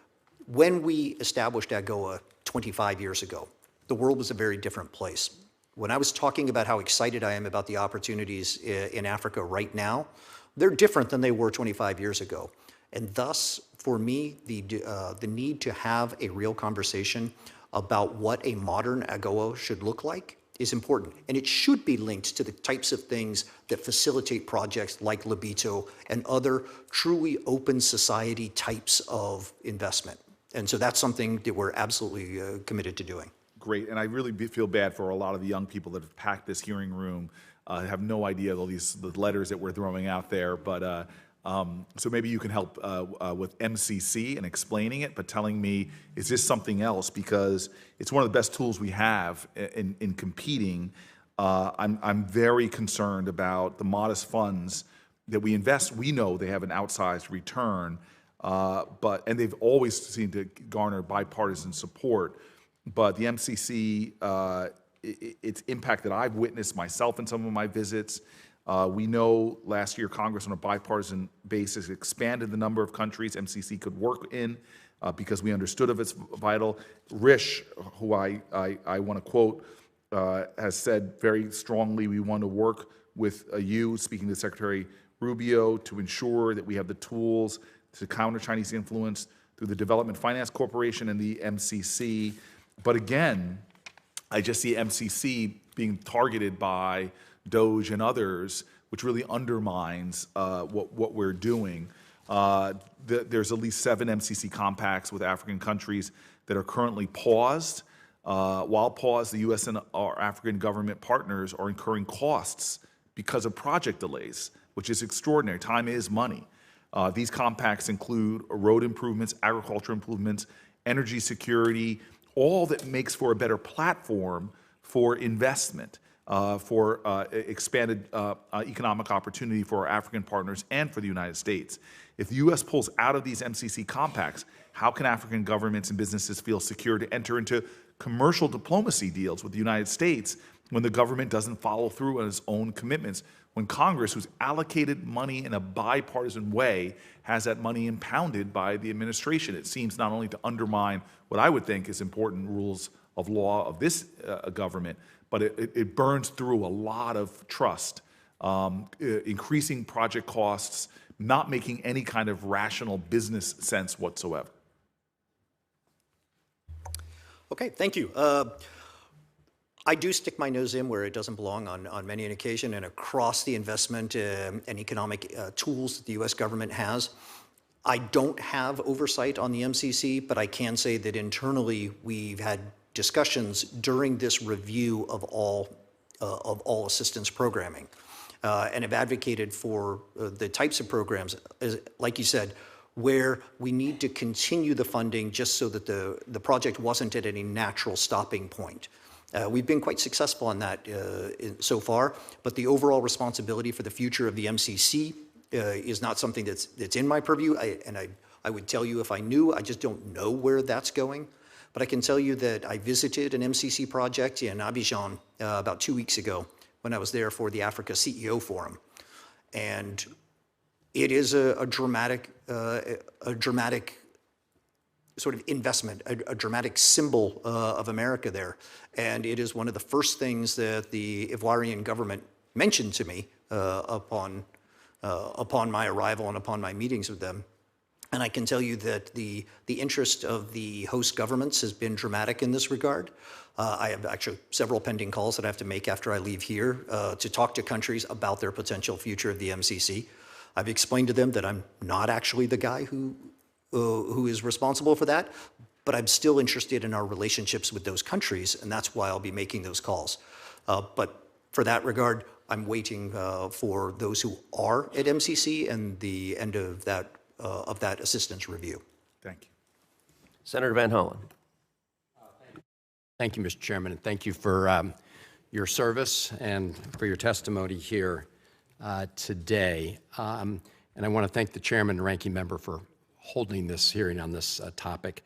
when we established AGOA 25 years ago, the world was a very different place. When I was talking about how excited I am about the opportunities in Africa right now, they're different than they were 25 years ago. And thus, for me, the need to have a real conversation about what a modern AGOA should look like is important. And it should be linked to the types of things that facilitate projects like Libido and other truly open society types of investment. And so that's something that we're absolutely committed to doing.
Great, and I really feel bad for a lot of the young people that have packed this hearing room. Have no idea all the letters that we're throwing out there, but so maybe you can help with MCC and explaining it, but telling me, is this something else? Because it's one of the best tools we have in competing. I'm very concerned about the modest funds that we invest. We know they have an outsized return, and they've always seemed to garner bipartisan support. But the MCC, its impact that I've witnessed myself in some of my visits, we know last year Congress on a bipartisan basis expanded the number of countries MCC could work in because we understood of its vital. Rish, who I want to quote, has said very strongly we want to work with you, speaking to Secretary Rubio, to ensure that we have the tools to counter Chinese influence through the Development Finance Corporation and the MCC. But again, I just see MCC being targeted by Doge and others, which really undermines what we're doing. There's at least 7 MCC compacts with African countries that are currently paused. While paused, the U.S. and our African government partners are incurring costs because of project delays, which is extraordinary. Time is money. These compacts include road improvements, agriculture improvements, energy security, all that makes for a better platform for investment, for expanded economic opportunity for our African partners and for the United States. If the U.S. pulls out of these MCC compacts, how can African governments and businesses feel secure to enter into commercial diplomacy deals with the United States when the government doesn't follow through on its own commitments? When Congress, who's allocated money in a bipartisan way, has that money impounded by the administration, it seems not only to undermine what I would think is important rules of law of this government, but it burns through a lot of trust, increasing project costs, not making any kind of rational business sense whatsoever.
Okay, thank you. I do stick my nose in where it doesn't belong on many an occasion and across the investment and economic tools that the U.S. government has. I don't have oversight on the MCC, but I can say that internally we've had discussions during this review of all assistance programming and have advocated for the types of programs, like you said, where we need to continue the funding just so that the project wasn't at any natural stopping point. We've been quite successful on that so far, but the overall responsibility for the future of the MCC is not something that's in my purview. I would tell you if I knew. I just don't know where that's going. But I can tell you that I visited an MCC project in Abidjan about 2 weeks ago when I was there for the Africa CEO Forum, and it is a dramatic sort of investment, a dramatic symbol of America there. And it is one of the first things that the Ivoirian government mentioned to me upon my arrival and upon my meetings with them. And I can tell you that the interest of the host governments has been dramatic in this regard. I have actually several pending calls that I have to make after I leave here to talk to countries about their potential future of the MCC. I've explained to them that I'm not actually the guy who is responsible for that, but I'm still interested in our relationships with those countries, and that's why I'll be making those calls. But for that regard, I'm waiting for those who are at MCC and the end of that assistance review.
Thank you.
Senator Van Hollen.
Thank you, Mr. Chairman, and thank you for your service and for your testimony here today. And I want to thank the chairman and ranking member for holding this hearing on this topic.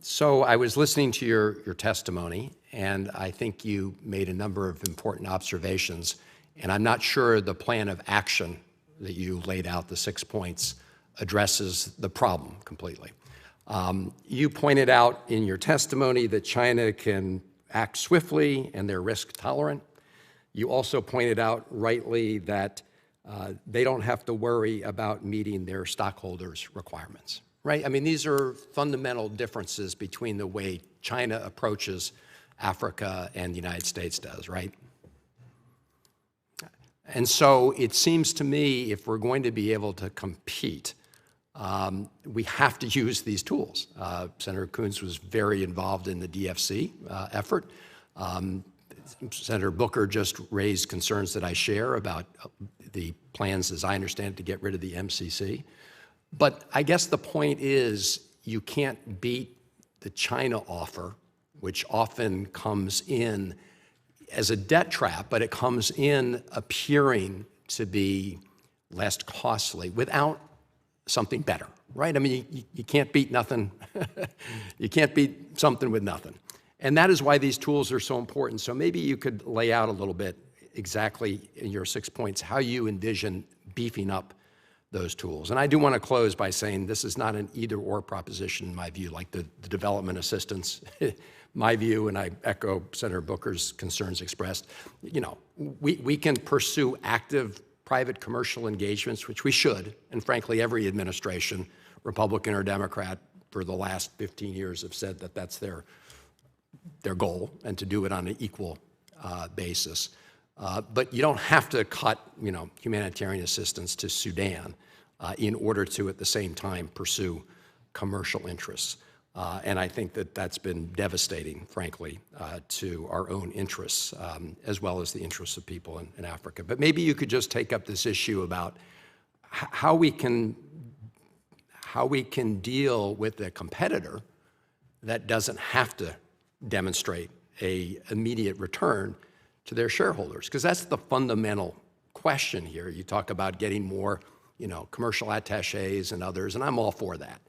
So I was listening to your testimony, and I think you made a number of important observations, and I'm not sure the plan of action that you laid out, the 6 points, addresses the problem completely. You pointed out in your testimony that China can act swiftly and they're risk tolerant. You also pointed out rightly that they don't have to worry about meeting their stockholders' requirements, right? I mean, these are fundamental differences between the way China approaches Africa and the United States does, right? And so it seems to me if we're going to be able to compete, we have to use these tools. Senator Coons was very involved in the DFC effort. Senator Booker just raised concerns that I share about the plans, as I understand it, to get rid of the MCC. But I guess the point is you can't beat the China offer, which often comes in as a debt trap, but it comes in appearing to be less costly without something better, right? I mean, you can't beat nothing. You can't beat something with nothing. And that is why these tools are so important. So maybe you could lay out a little bit exactly in your 6 points how you envision beefing up those tools. And I do want to close by saying this is not an either-or proposition in my view, like the development assistance. My view, and I echo Senator Booker's concerns expressed, you know, we can pursue active private commercial engagements, which we should, and frankly, every administration, Republican or Democrat, for the last 15 years have said that that's their goal, and to do it on an equal basis. But you don't have to cut, you know, humanitarian assistance to Sudan in order to, at the same time, pursue commercial interests. And I think that that's been devastating, frankly, to our own interests, as well as the interests of people in Africa. But maybe you could just take up this issue about how we can deal with a competitor that doesn't have to demonstrate an immediate return to their shareholders, because that's the fundamental question here. You talk about getting more, you know, commercial attachés and others, and I'm all for that.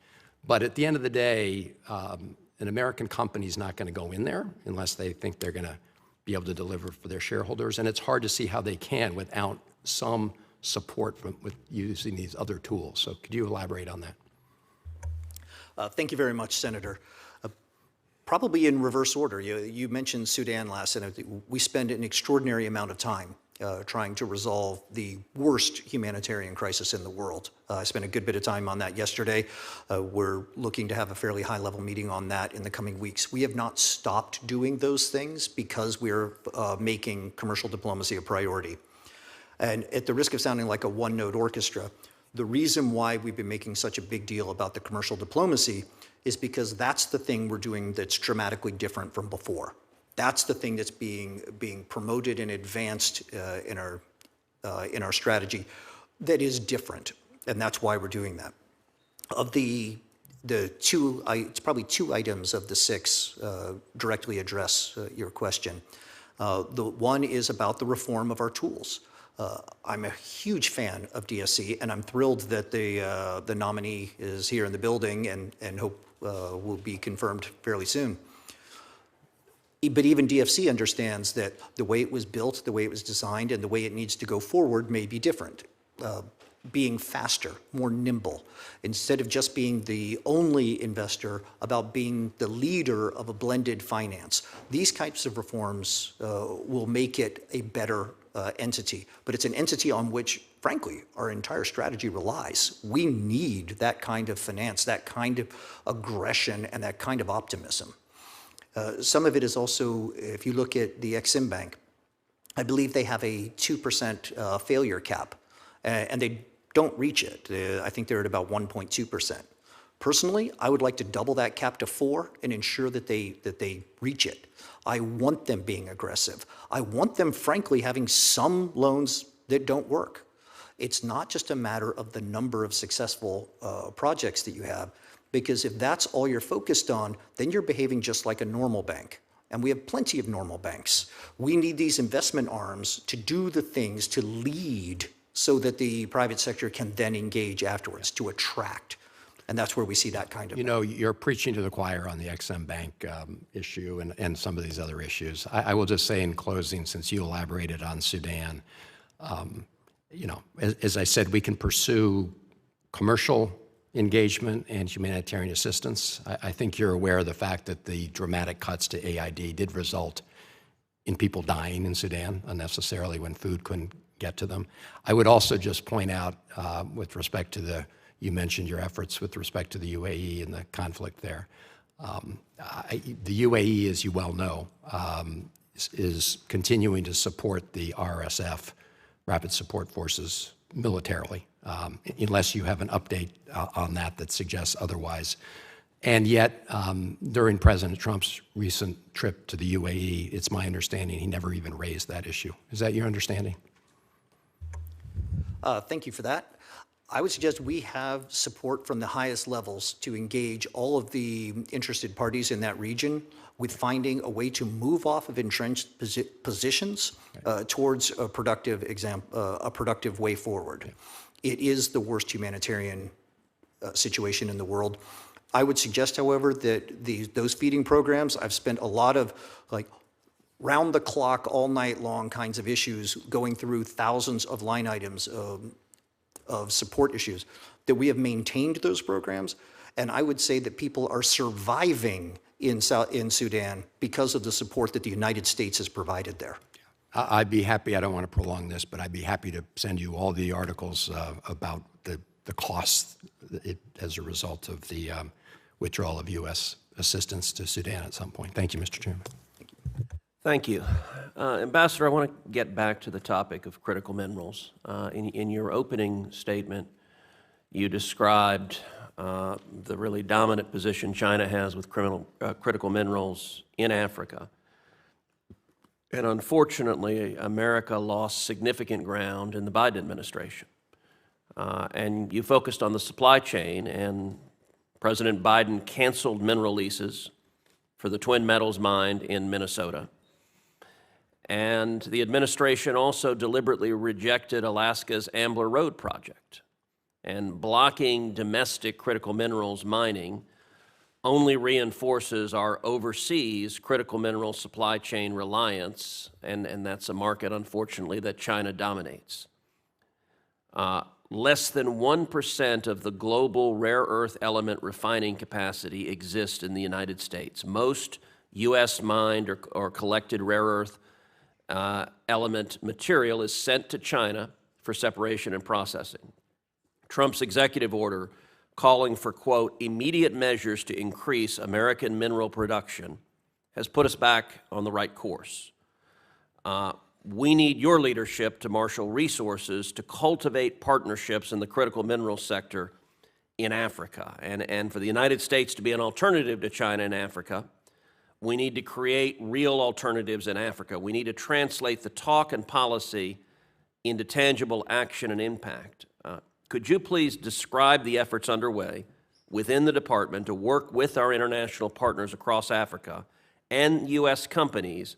But at the end of the day, an American company is not going to go in there unless they think they're going to be able to deliver for their shareholders, and it's hard to see how they can without some support with using these other tools. So could you elaborate on that?
Thank you very much, Senator. Probably in reverse order. You mentioned Sudan last, and we spend an extraordinary amount of time trying to resolve the worst humanitarian crisis in the world. I spent a good bit of time on that yesterday. We're looking to have a fairly high-level meeting on that in the coming weeks. We have not stopped doing those things because we're making commercial diplomacy a priority. And at the risk of sounding like a one-note orchestra, the reason why we've been making such a big deal about the commercial diplomacy is because that's the thing we're doing that's dramatically different from before. That's the thing that's being promoted and advanced in our strategy that is different, and that's why we're doing that. Of the two, it's probably 2 items of the 6 directly address your question. The one is about the reform of our tools. I'm a huge fan of DSC, and I'm thrilled that the nominee is here in the building and hope will be confirmed fairly soon. But even DFC understands that the way it was built, the way it was designed, and the way it needs to go forward may be different. Being faster, more nimble, instead of just being the only investor, about being the leader of a blended finance. These types of reforms will make it a better entity, but it's an entity on which, frankly, our entire strategy relies. We need that kind of finance, that kind of aggression, and that kind of optimism. Some of it is also, if you look at the Exim Bank, I believe they have a 2% failure cap, and they don't reach it. I think they're at about 1.2%. Personally, I would like to double that cap to 4 and ensure that they reach it. I want them being aggressive. I want them, frankly, having some loans that don't work. It's not just a matter of the number of successful projects that you have, because if that's all you're focused on, then you're behaving just like a normal bank. And we have plenty of normal banks. We need these investment arms to do the things, to lead, so that the private sector can then engage afterwards, to attract. And that's where we see that kind of.
You know, you're preaching to the choir on the Exim Bank issue and some of these other issues. I will just say in closing, since you elaborated on Sudan, you know, as I said, we can pursue commercial engagement and humanitarian assistance. I think you're aware of the fact that the dramatic cuts to AID did result in people dying in Sudan unnecessarily when food couldn't get to them. I would also just point out with respect to you mentioned your efforts with respect to the UAE and the conflict there. The UAE, as you well know, is continuing to support the RSF, Rapid Support Forces, militarily, unless you have an update on that suggests otherwise. And yet, during President Trump's recent trip to the UAE, it's my understanding he never even raised that issue. Is that your understanding?
Thank you for that. I would suggest we have support from the highest levels to engage all of the interested parties in that region with finding a way to move off of entrenched positions towards a productive way forward. It is the worst humanitarian situation in the world. I would suggest, however, that those feeding programs, I've spent a lot of round the clock, all night long kinds of issues going through thousands of line items of support issues, that we have maintained those programs. And I would say that people are surviving in Sudan because of the support that the United States has provided there.
I'd be happy, I don't want to prolong this, but I'd be happy to send you all the articles about the costs as a result of the withdrawal of U.S. assistance to Sudan at some point. Thank you, Mr. Chairman.
Thank you. Ambassador, I want to get back to the topic of critical minerals. In your opening statement, you described the really dominant position China has with critical minerals in Africa. And unfortunately, America lost significant ground in the Biden administration. And you focused on the supply chain, and President Biden canceled mineral leases for the Twin Metals mine in Minnesota. And the administration also deliberately rejected Alaska's Ambler Road project. And blocking domestic critical minerals mining only reinforces our overseas critical mineral supply chain reliance, and that's a market, unfortunately, that China dominates. Less than 1% of the global rare earth element refining capacity exists in the United States. Most U.S. mined or collected rare earth element material is sent to China for separation and processing. Trump's executive order calling for, quote, immediate measures to increase American mineral production has put us back on the right course. We need your leadership to marshal resources to cultivate partnerships in the critical mineral sector in Africa. And for the United States to be an alternative to China in Africa, we need to create real alternatives in Africa. We need to translate the talk and policy into tangible action and impact. Could you please describe the efforts underway within the department to work with our international partners across Africa and U.S. companies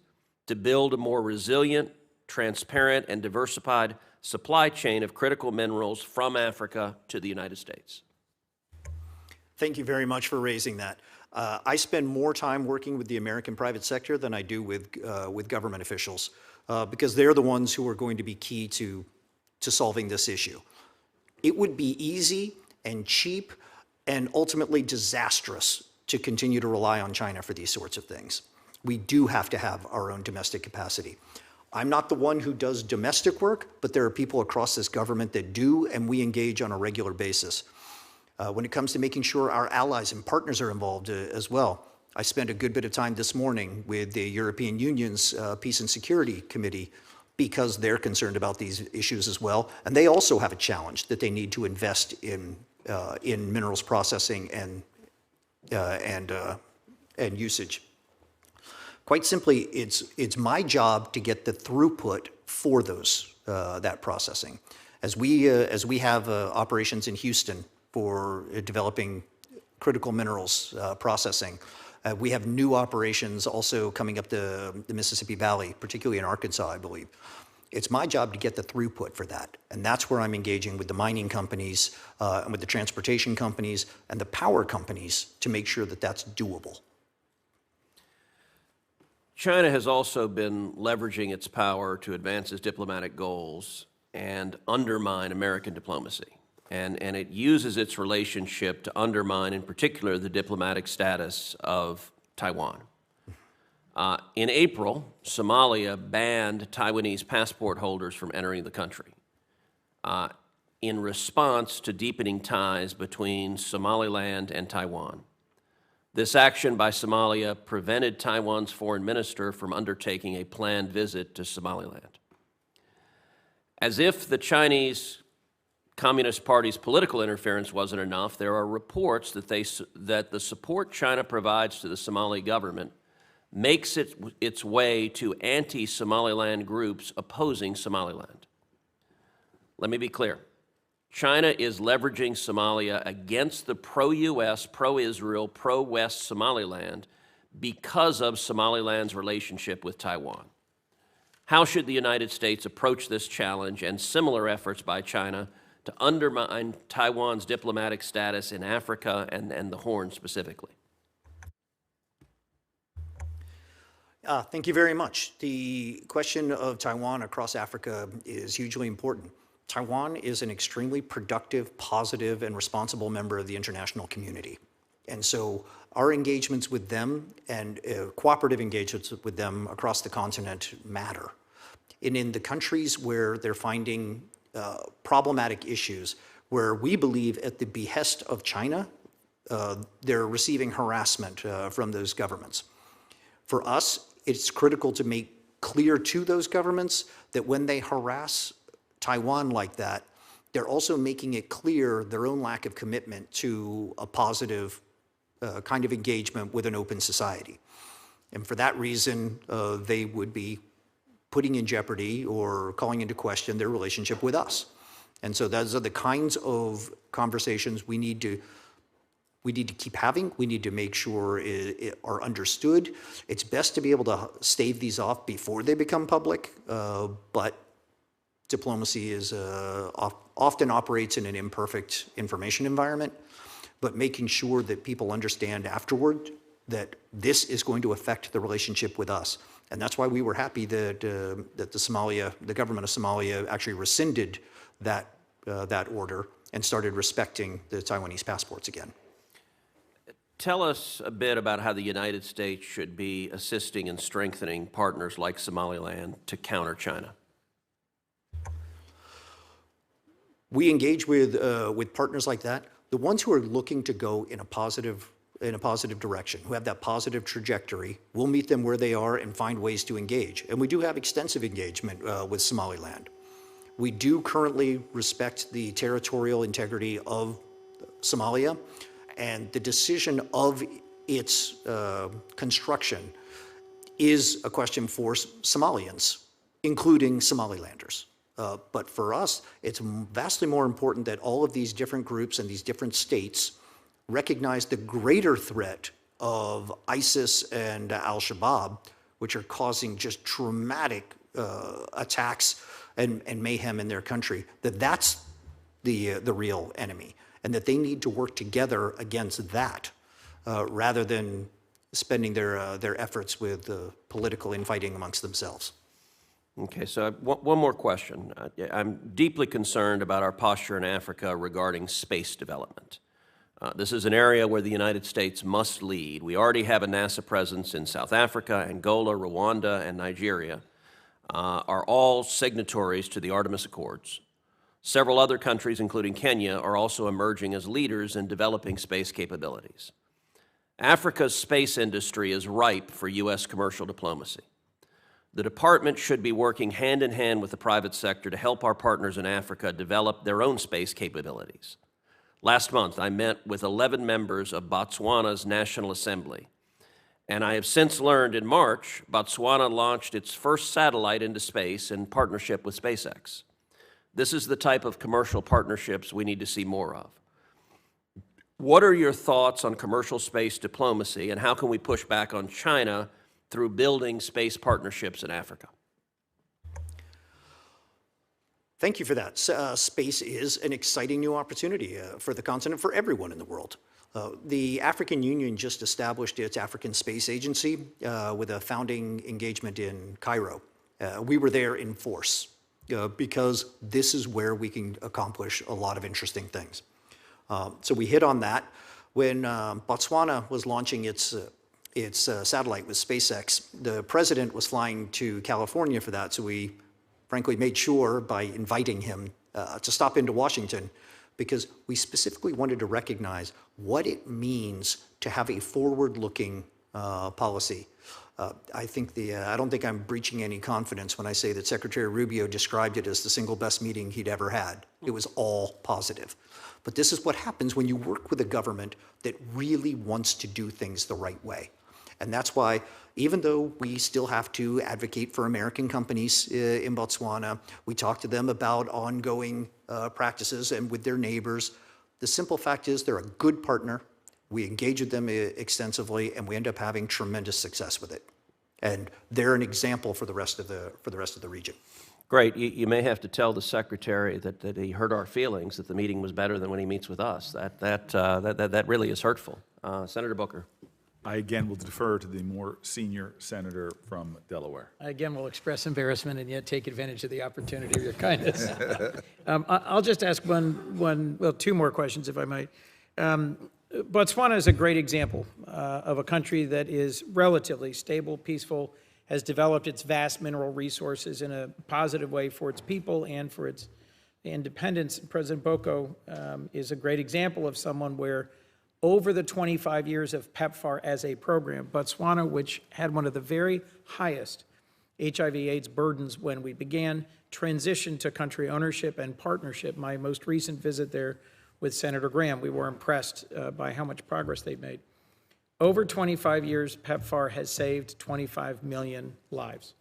to build a more resilient, transparent, and diversified supply chain of critical minerals from Africa to the United States?
Thank you very much for raising that. I spend more time working with the American private sector than I do with government officials because they're the ones who are going to be key to solving this issue. It would be easy and cheap and ultimately disastrous to continue to rely on China for these sorts of things. We do have to have our own domestic capacity. I'm not the one who does domestic work, but there are people across this government that do, and we engage on a regular basis. When it comes to making sure our allies and partners are involved as well, I spent a good bit of time this morning with the European Union's Peace and Security Committee because they're concerned about these issues as well, and they also have a challenge that they need to invest in minerals processing and usage. Quite simply, it's my job to get the throughput for that processing. As we have operations in Houston for developing critical minerals processing, we have new operations also coming up the Mississippi Valley, particularly in Arkansas, I believe. It's my job to get the throughput for that, and that's where I'm engaging with the mining companies and with the transportation companies and the power companies to make sure that that's doable.
China has also been leveraging its power to advance its diplomatic goals and undermine American diplomacy. And it uses its relationship to undermine, in particular, the diplomatic status of Taiwan. In April, Somalia banned Taiwanese passport holders from entering the country in response to deepening ties between Somaliland and Taiwan. This action by Somalia prevented Taiwan's foreign minister from undertaking a planned visit to Somaliland. As if the Chinese Communist Party's political interference wasn't enough, there are reports that the support China provides to the Somali government makes its way to anti-Somaliland groups opposing Somaliland. Let me be clear. China is leveraging Somalia against the pro-U.S., pro-Israel, pro-West Somaliland because of Somaliland's relationship with Taiwan. How should the United States approach this challenge and similar efforts by China to undermine Taiwan's diplomatic status in Africa and the Horn specifically?
Thank you very much. The question of Taiwan across Africa is hugely important. Taiwan is an extremely productive, positive, and responsible member of the international community. And so our engagements with them and cooperative engagements with them across the continent matter. And in the countries where they're finding problematic issues, where we believe at the behest of China, they're receiving harassment from those governments. For us, it's critical to make clear to those governments that when they harass Taiwan like that, they're also making it clear their own lack of commitment to a positive kind of engagement with an open society. And for that reason, they would be putting in jeopardy or calling into question their relationship with us. And so those are the kinds of conversations we need to keep having. We need to make sure it are understood. It's best to be able to stave these off before they become public, but diplomacy is often operates in an imperfect information environment. But making sure that people understand afterward that this is going to affect the relationship with us. And that's why we were happy that the government of Somalia actually rescinded that order and started respecting the Taiwanese passports again.
Tell us a bit about how the United States should be assisting and strengthening partners like Somaliland to counter China.
We engage with partners like that, the ones who are looking to go in a positive direction, who have that positive trajectory. We'll meet them where they are and find ways to engage. And we do have extensive engagement with Somaliland. We do currently respect the territorial integrity of Somalia, and the decision of its construction is a question for Somalians, including Somalilanders. But for us, it's vastly more important that all of these different groups and these different states recognize the greater threat of ISIS and al-Shabaab, which are causing just traumatic attacks and mayhem in their country, that's the real enemy, and that they need to work together against that rather than spending their efforts with political infighting amongst themselves.
Okay, so one more question. I'm deeply concerned about our posture in Africa regarding space development. This is an area where the United States must lead. We already have a NASA presence in South Africa, Angola, Rwanda, and Nigeria. are all signatories to the Artemis Accords. Several other countries, including Kenya, are also emerging as leaders in developing space capabilities. Africa's space industry is ripe for U.S. commercial diplomacy. The department should be working hand in hand with the private sector to help our partners in Africa develop their own space capabilities. Last month, I met with 11 members of Botswana's National Assembly, and I have since learned in March, Botswana launched its first satellite into space in partnership with SpaceX. This is the type of commercial partnerships we need to see more of. What are your thoughts on commercial space diplomacy, and how can we push back on China through building space partnerships in Africa?
Thank you for that. Space is an exciting new opportunity for the continent, for everyone in the world. The African Union just established its African Space Agency with a founding engagement in Cairo. We were there in force because this is where we can accomplish a lot of interesting things. So we hit on that. When Botswana was launching its satellite with SpaceX, the president was flying to California for that, so we frankly made sure by inviting him to stop into Washington, because we specifically wanted to recognize what it means to have a forward-looking policy. I don't think I'm breaching any confidence when I say that Secretary Rubio described it as the single best meeting he'd ever had. It was all positive. But this is what happens when you work with a government that really wants to do things the right way. And that's why, even though we still have to advocate for American companies in Botswana, we talk to them about ongoing practices and with their neighbors. The simple fact is they're a good partner. We engage with them extensively, and we end up having tremendous success with it. And they're an example for the rest of the region.
Great. You may have to tell the Secretary that he hurt our feelings, that the meeting was better than when he meets with us. That really is hurtful. Senator Booker.
I again will defer to the more senior senator from Delaware.
I again will express embarrassment and yet take advantage of the opportunity of your kindness. I'll just ask two more questions, if I might. Botswana is a great example of a country that is relatively stable, peaceful, has developed its vast mineral resources in a positive way for its people and for its independence. President Boko is a great example of someone where over the 25 years of PEPFAR as a program, Botswana, which had one of the very highest HIV/AIDS burdens when we began, transitioned to country ownership and partnership. My most recent visit there with Senator Graham, we were impressed by how much progress they've made. Over 25 years, PEPFAR has saved 25 million lives.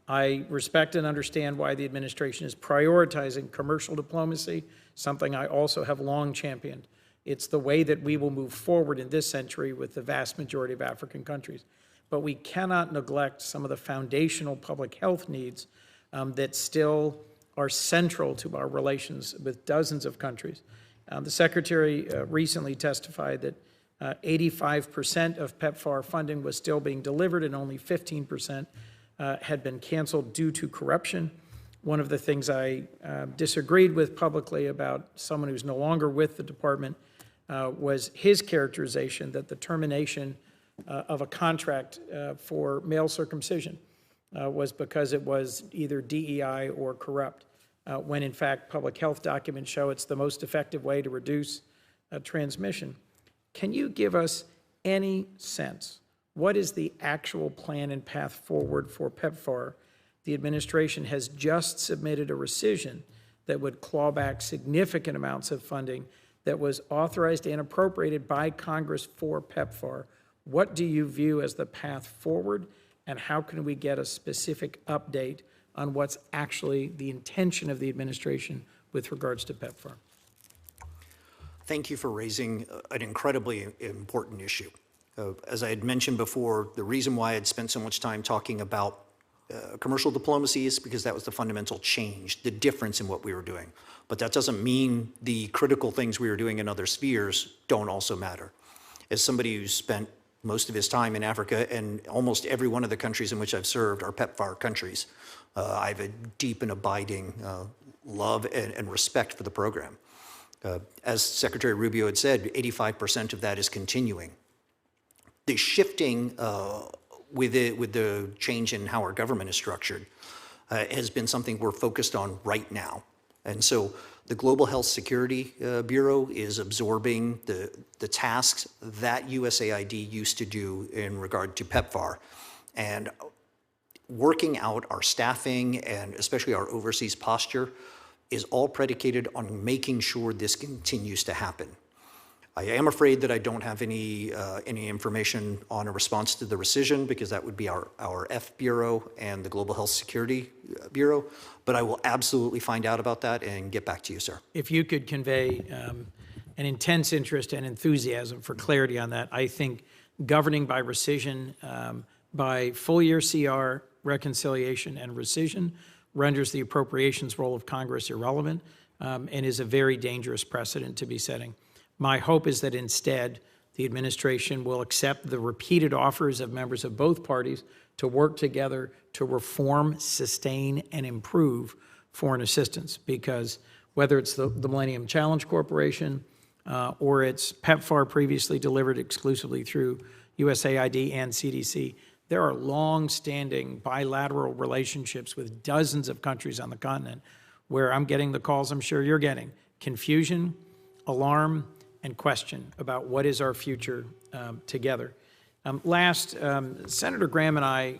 I respect and understand why the administration is prioritizing commercial diplomacy, something I also have long championed. It's the way that we will move forward in this century with the vast majority of African countries. But we cannot neglect some of the foundational public health needs that still are central to our relations with dozens of countries. The Secretary recently testified that 85% of PEPFAR funding was still being delivered and only 15% had been canceled due to corruption. One of the things I disagreed with publicly about someone who's no longer with the department was his characterization that the termination of a contract for male circumcision was because it was either DEI or corrupt, when in fact public health documents show it's the most effective way to reduce transmission. Can you give us any sense, what is the actual plan and path forward for PEPFAR? The administration has just submitted a rescission that would claw back significant amounts of funding that was authorized and appropriated by Congress for PEPFAR. What do you view as the path forward, and how can we get a specific update on what's actually the intention of the administration with regards to PEPFAR?
Thank you for raising an incredibly important issue. As I had mentioned before, the reason why I'd spent so much time talking about commercial diplomacy is because that was the fundamental change, the difference in what we were doing. But that doesn't mean the critical things we were doing in other spheres don't also matter. As somebody who's spent most of his time in Africa, and almost every one of the countries in which I've served are PEPFAR countries, I have a deep and abiding love and respect for the program. As Secretary Rubio had said, 85% of that is continuing. The shifting with the change in how our government is structured, has been something we're focused on right now. And so the Global Health Security Bureau is absorbing the tasks that USAID used to do in regard to PEPFAR, and working out our staffing and especially our overseas posture is all predicated on making sure this continues to happen. I am afraid that I don't have any information on a response to the rescission, because that would be our F Bureau and the Global Health Security Bureau, but I will absolutely find out about that and get back to you, sir.
If you could convey an intense interest and enthusiasm for clarity on that, I think governing by rescission, by full year CR, reconciliation, and rescission renders the appropriations role of Congress irrelevant and is a very dangerous precedent to be setting. My hope is that instead, the administration will accept the repeated offers of members of both parties to work together to reform, sustain, and improve foreign assistance, because whether it's the Millennium Challenge Corporation or it's PEPFAR previously delivered exclusively through USAID and CDC, there are long-standing bilateral relationships with dozens of countries on the continent where I'm getting the calls I'm sure you're getting: confusion, alarm, and question about what is our future together. Last, Senator Graham and I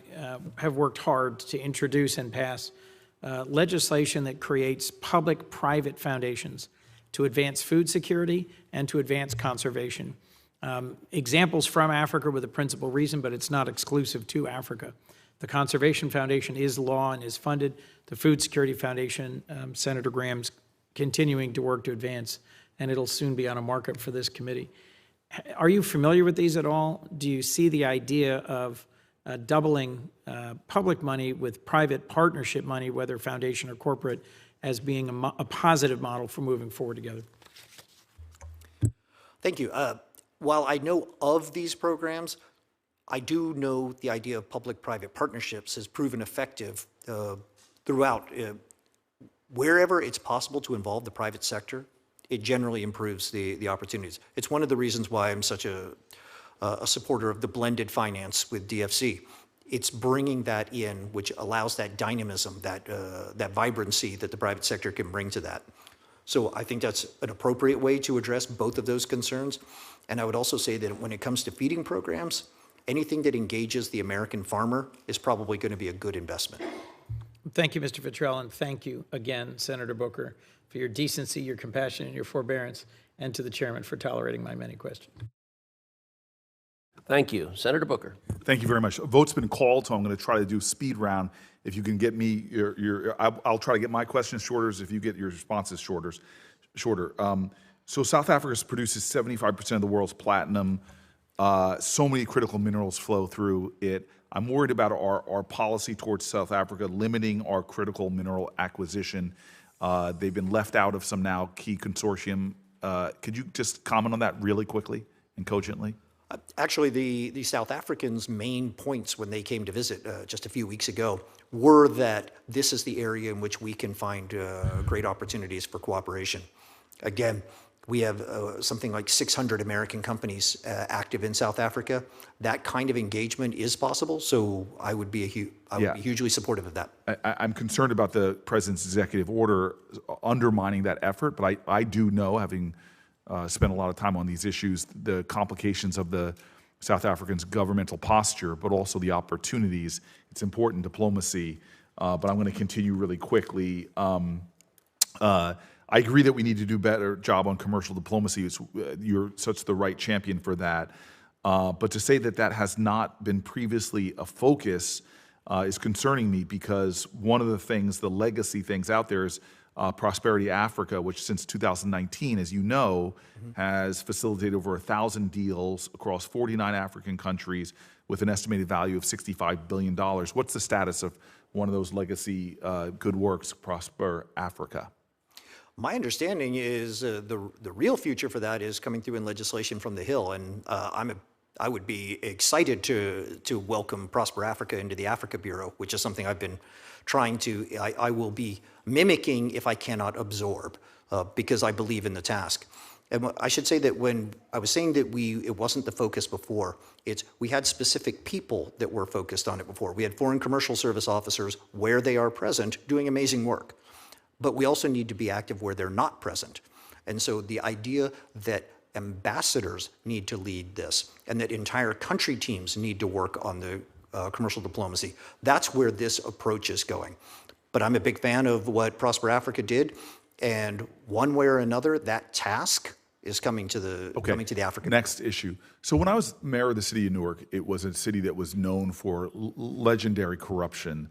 have worked hard to introduce and pass legislation that creates public-private foundations to advance food security and to advance conservation. Examples from Africa were the principal reason, but it's not exclusive to Africa. The Conservation Foundation is law and is funded. The Food Security Foundation, Senator Graham's continuing to work to advance, and it'll soon be on a market for this committee. Are you familiar with these at all? Do you see the idea of doubling public money with private partnership money, whether foundation or corporate, as being a positive model for moving forward together?
Thank you. While I know of these programs, I do know the idea of public-private partnerships has proven effective throughout. Wherever it's possible to involve the private sector, it generally improves the opportunities. It's one of the reasons why I'm such a supporter of the blended finance with DFC. It's bringing that in, which allows that dynamism, that vibrancy that the private sector can bring to that. So I think that's an appropriate way to address both of those concerns. And I would also say that when it comes to feeding programs, anything that engages the American farmer is probably going to be a good investment.
Thank you, Mr. Fitrell, and thank you again, Senator Booker, for your decency, your compassion, and your forbearance, and to the chairman for tolerating my many questions.
Thank you. Senator Booker.
Thank you very much. A vote's been called, so I'm going to try to do speed round. If you can get me I'll try to get my questions shorter if you get your responses shorter. So South Africa produces 75% of the world's platinum. So many critical minerals flow through it. I'm worried about our policy towards South Africa limiting our critical mineral acquisition. They've been left out of some now key consortium. Could you just comment on that really quickly and cogently?
Actually, the South Africans' main points when they came to visit just a few weeks ago were that this is the area in which we can find great opportunities for cooperation. Again, we have something like 600 American companies active in South Africa. That kind of engagement is possible, so I would be be hugely supportive of that.
I'm concerned about the president's executive order undermining that effort, but I do know, having spent a lot of time on these issues, the complications of the South Africans' governmental posture, but also the opportunities. It's important diplomacy, but I'm going to continue really quickly. I agree that we need to do a better job on commercial diplomacy. You're such the right champion for that. But to say that that has not been previously a focus is concerning me, because one of the things, the legacy things out there is Prosperity Africa, which since 2019, as you know, has facilitated over 1,000 deals across 49 African countries with an estimated value of $65 billion. What's the status of one of those legacy good works, Prosper Africa?
My understanding is the real future for that is coming through in legislation from the Hill, and I would be excited to welcome Prosper Africa into the Africa Bureau, which is something I've been trying to. I will be mimicking if I cannot absorb, because I believe in the task. And I should say that when I was saying that it wasn't the focus before, we had specific people that were focused on it before. We had foreign commercial service officers where they are present doing amazing work. But we also need to be active where they're not present. And so the idea that ambassadors need to lead this and that entire country teams need to work on the commercial diplomacy, that's where this approach is going. But I'm a big fan of what Prosper Africa did. And one way or another, that task is coming to the African.
Next issue. So when I was mayor of the city of Newark, it was a city that was known for legendary corruption.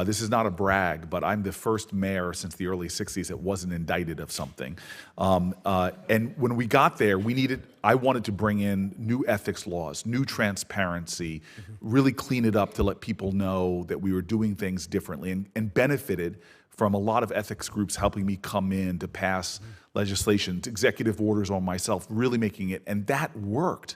This is not a brag, but I'm the first mayor since the early 60s that wasn't indicted of something. And when we got there, I wanted to bring in new ethics laws, new transparency, really clean it up to let people know that we were doing things differently, and benefited from a lot of ethics groups helping me come in to pass legislation, executive orders on myself, really making it, and that worked.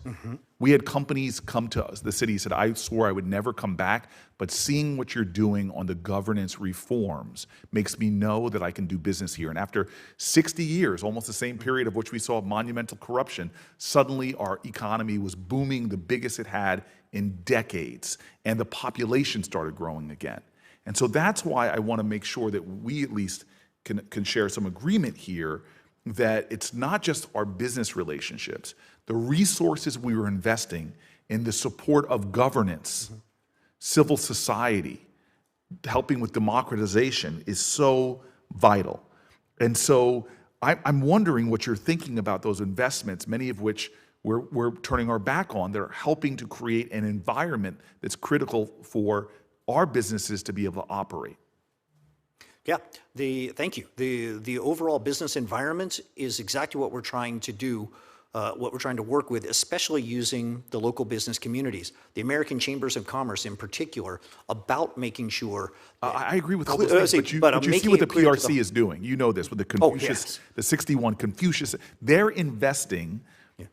We had companies come to us. The city said, I swore I would never come back, but seeing what you're doing on the governance reforms makes me know that I can do business here. And after 60 years, almost the same period of which we saw monumental corruption, suddenly our economy was booming, the biggest it had in decades, and the population started growing again. And so that's why I want to make sure that we at least can share some agreement here that it's not just our business relationships. The resources we were investing in the support of governance, civil society, helping with democratization is so vital. And so I'm wondering what you're thinking about those investments, many of which we're turning our back on, that are helping to create an environment that's critical for our businesses to be able to operate.
Yeah, thank you. The overall business environment is exactly what we're trying to do, what we're trying to work with, especially using the local business communities, the American Chambers of Commerce in particular, about making sure.
I agree with all those things, but you see what the PRC is doing. You know this with the Confucius, the 61 Confucius. They're investing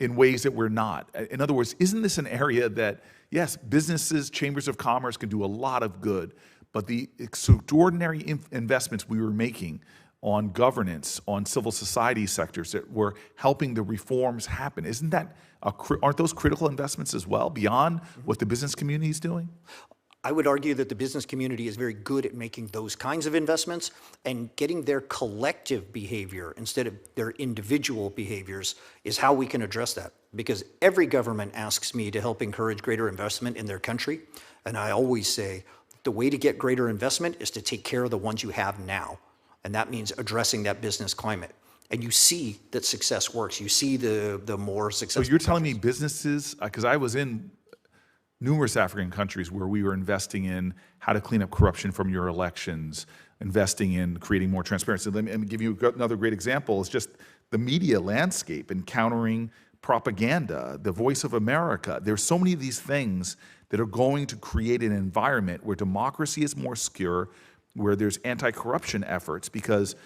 in ways that we're not. In other words, isn't this an area that, yes, businesses, chambers of commerce can do a lot of good, but the extraordinary investments we were making on governance, on civil society sectors that were helping the reforms happen, aren't those critical investments as well, beyond what the business community is doing?
I would argue that the business community is very good at making those kinds of investments, and getting their collective behavior instead of their individual behaviors is how we can address that. Because every government asks me to help encourage greater investment in their country, and I always say the way to get greater investment is to take care of the ones you have now, and that means addressing that business climate. And you see that success works. You see the more successful.
So you're telling me businesses, because I was in numerous African countries where we were investing in how to clean up corruption from your elections, investing in creating more transparency. Let me give you another great example. It's just the media landscape, encountering propaganda, the Voice of America. There's so many of these things that are going to create an environment where democracy is more secure, where there's anti-corruption efforts, because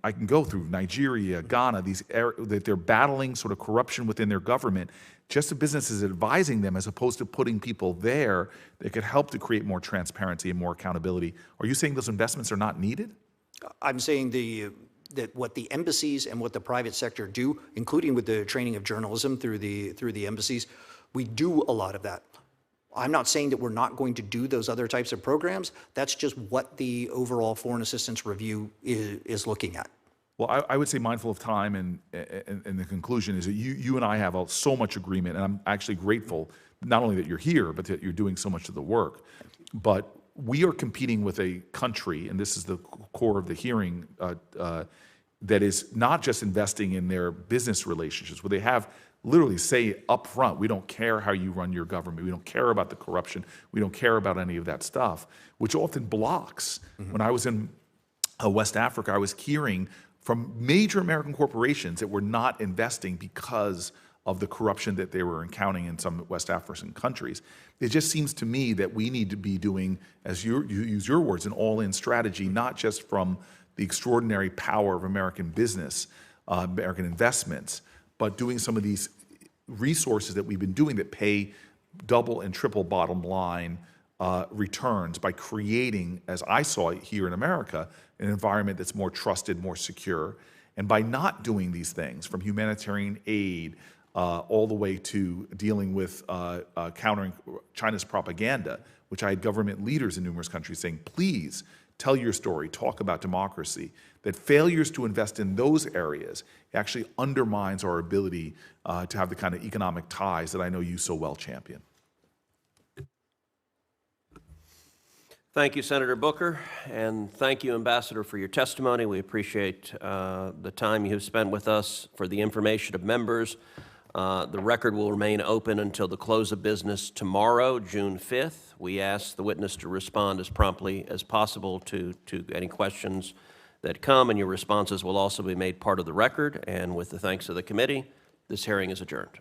I can go through Nigeria, Ghana, that they're battling sort of corruption within their government. Just the businesses advising them, as opposed to putting people there that could help to create more transparency and more accountability. Are you saying those investments are not needed?
I'm saying that what the embassies and what the private sector do, including with the training of journalism through the embassies, we do a lot of that. I'm not saying that we're not going to do those other types of programs. That's just what the overall Foreign Assistance Review is looking at.
Well, I would say, mindful of time, and the conclusion is that you and I have so much agreement, and I'm actually grateful not only that you're here, but that you're doing so much of the work. But we are competing with a country, and this is the core of the hearing, that is not just investing in their business relationships, where they have literally say up front, we don't care how you run your government, we don't care about the corruption, we don't care about any of that stuff, which often blocks. When I was in West Africa, I was hearing from major American corporations that were not investing because of the corruption that they were encountering in some West African countries. It just seems to me that we need to be doing, as you use your words, an all-in strategy, not just from the extraordinary power of American business, American investments, but doing some of these resources that we've been doing that pay double and triple bottom line returns by creating, as I saw it here in America, an environment that's more trusted, more secure. And by not doing these things, from humanitarian aid all the way to dealing with countering China's propaganda, which I had government leaders in numerous countries saying, please tell your story, talk about democracy, that failures to invest in those areas actually undermines our ability to have the kind of economic ties that I know you so well champion.
Thank you, Senator Booker, and thank you, Ambassador, for your testimony. We appreciate the time you have spent with us. For the information of members, the record will remain open until the close of business tomorrow, June 5th. We ask the witness to respond as promptly as possible to any questions that come, and your responses will also be made part of the record. And with the thanks of the committee, this hearing is adjourned.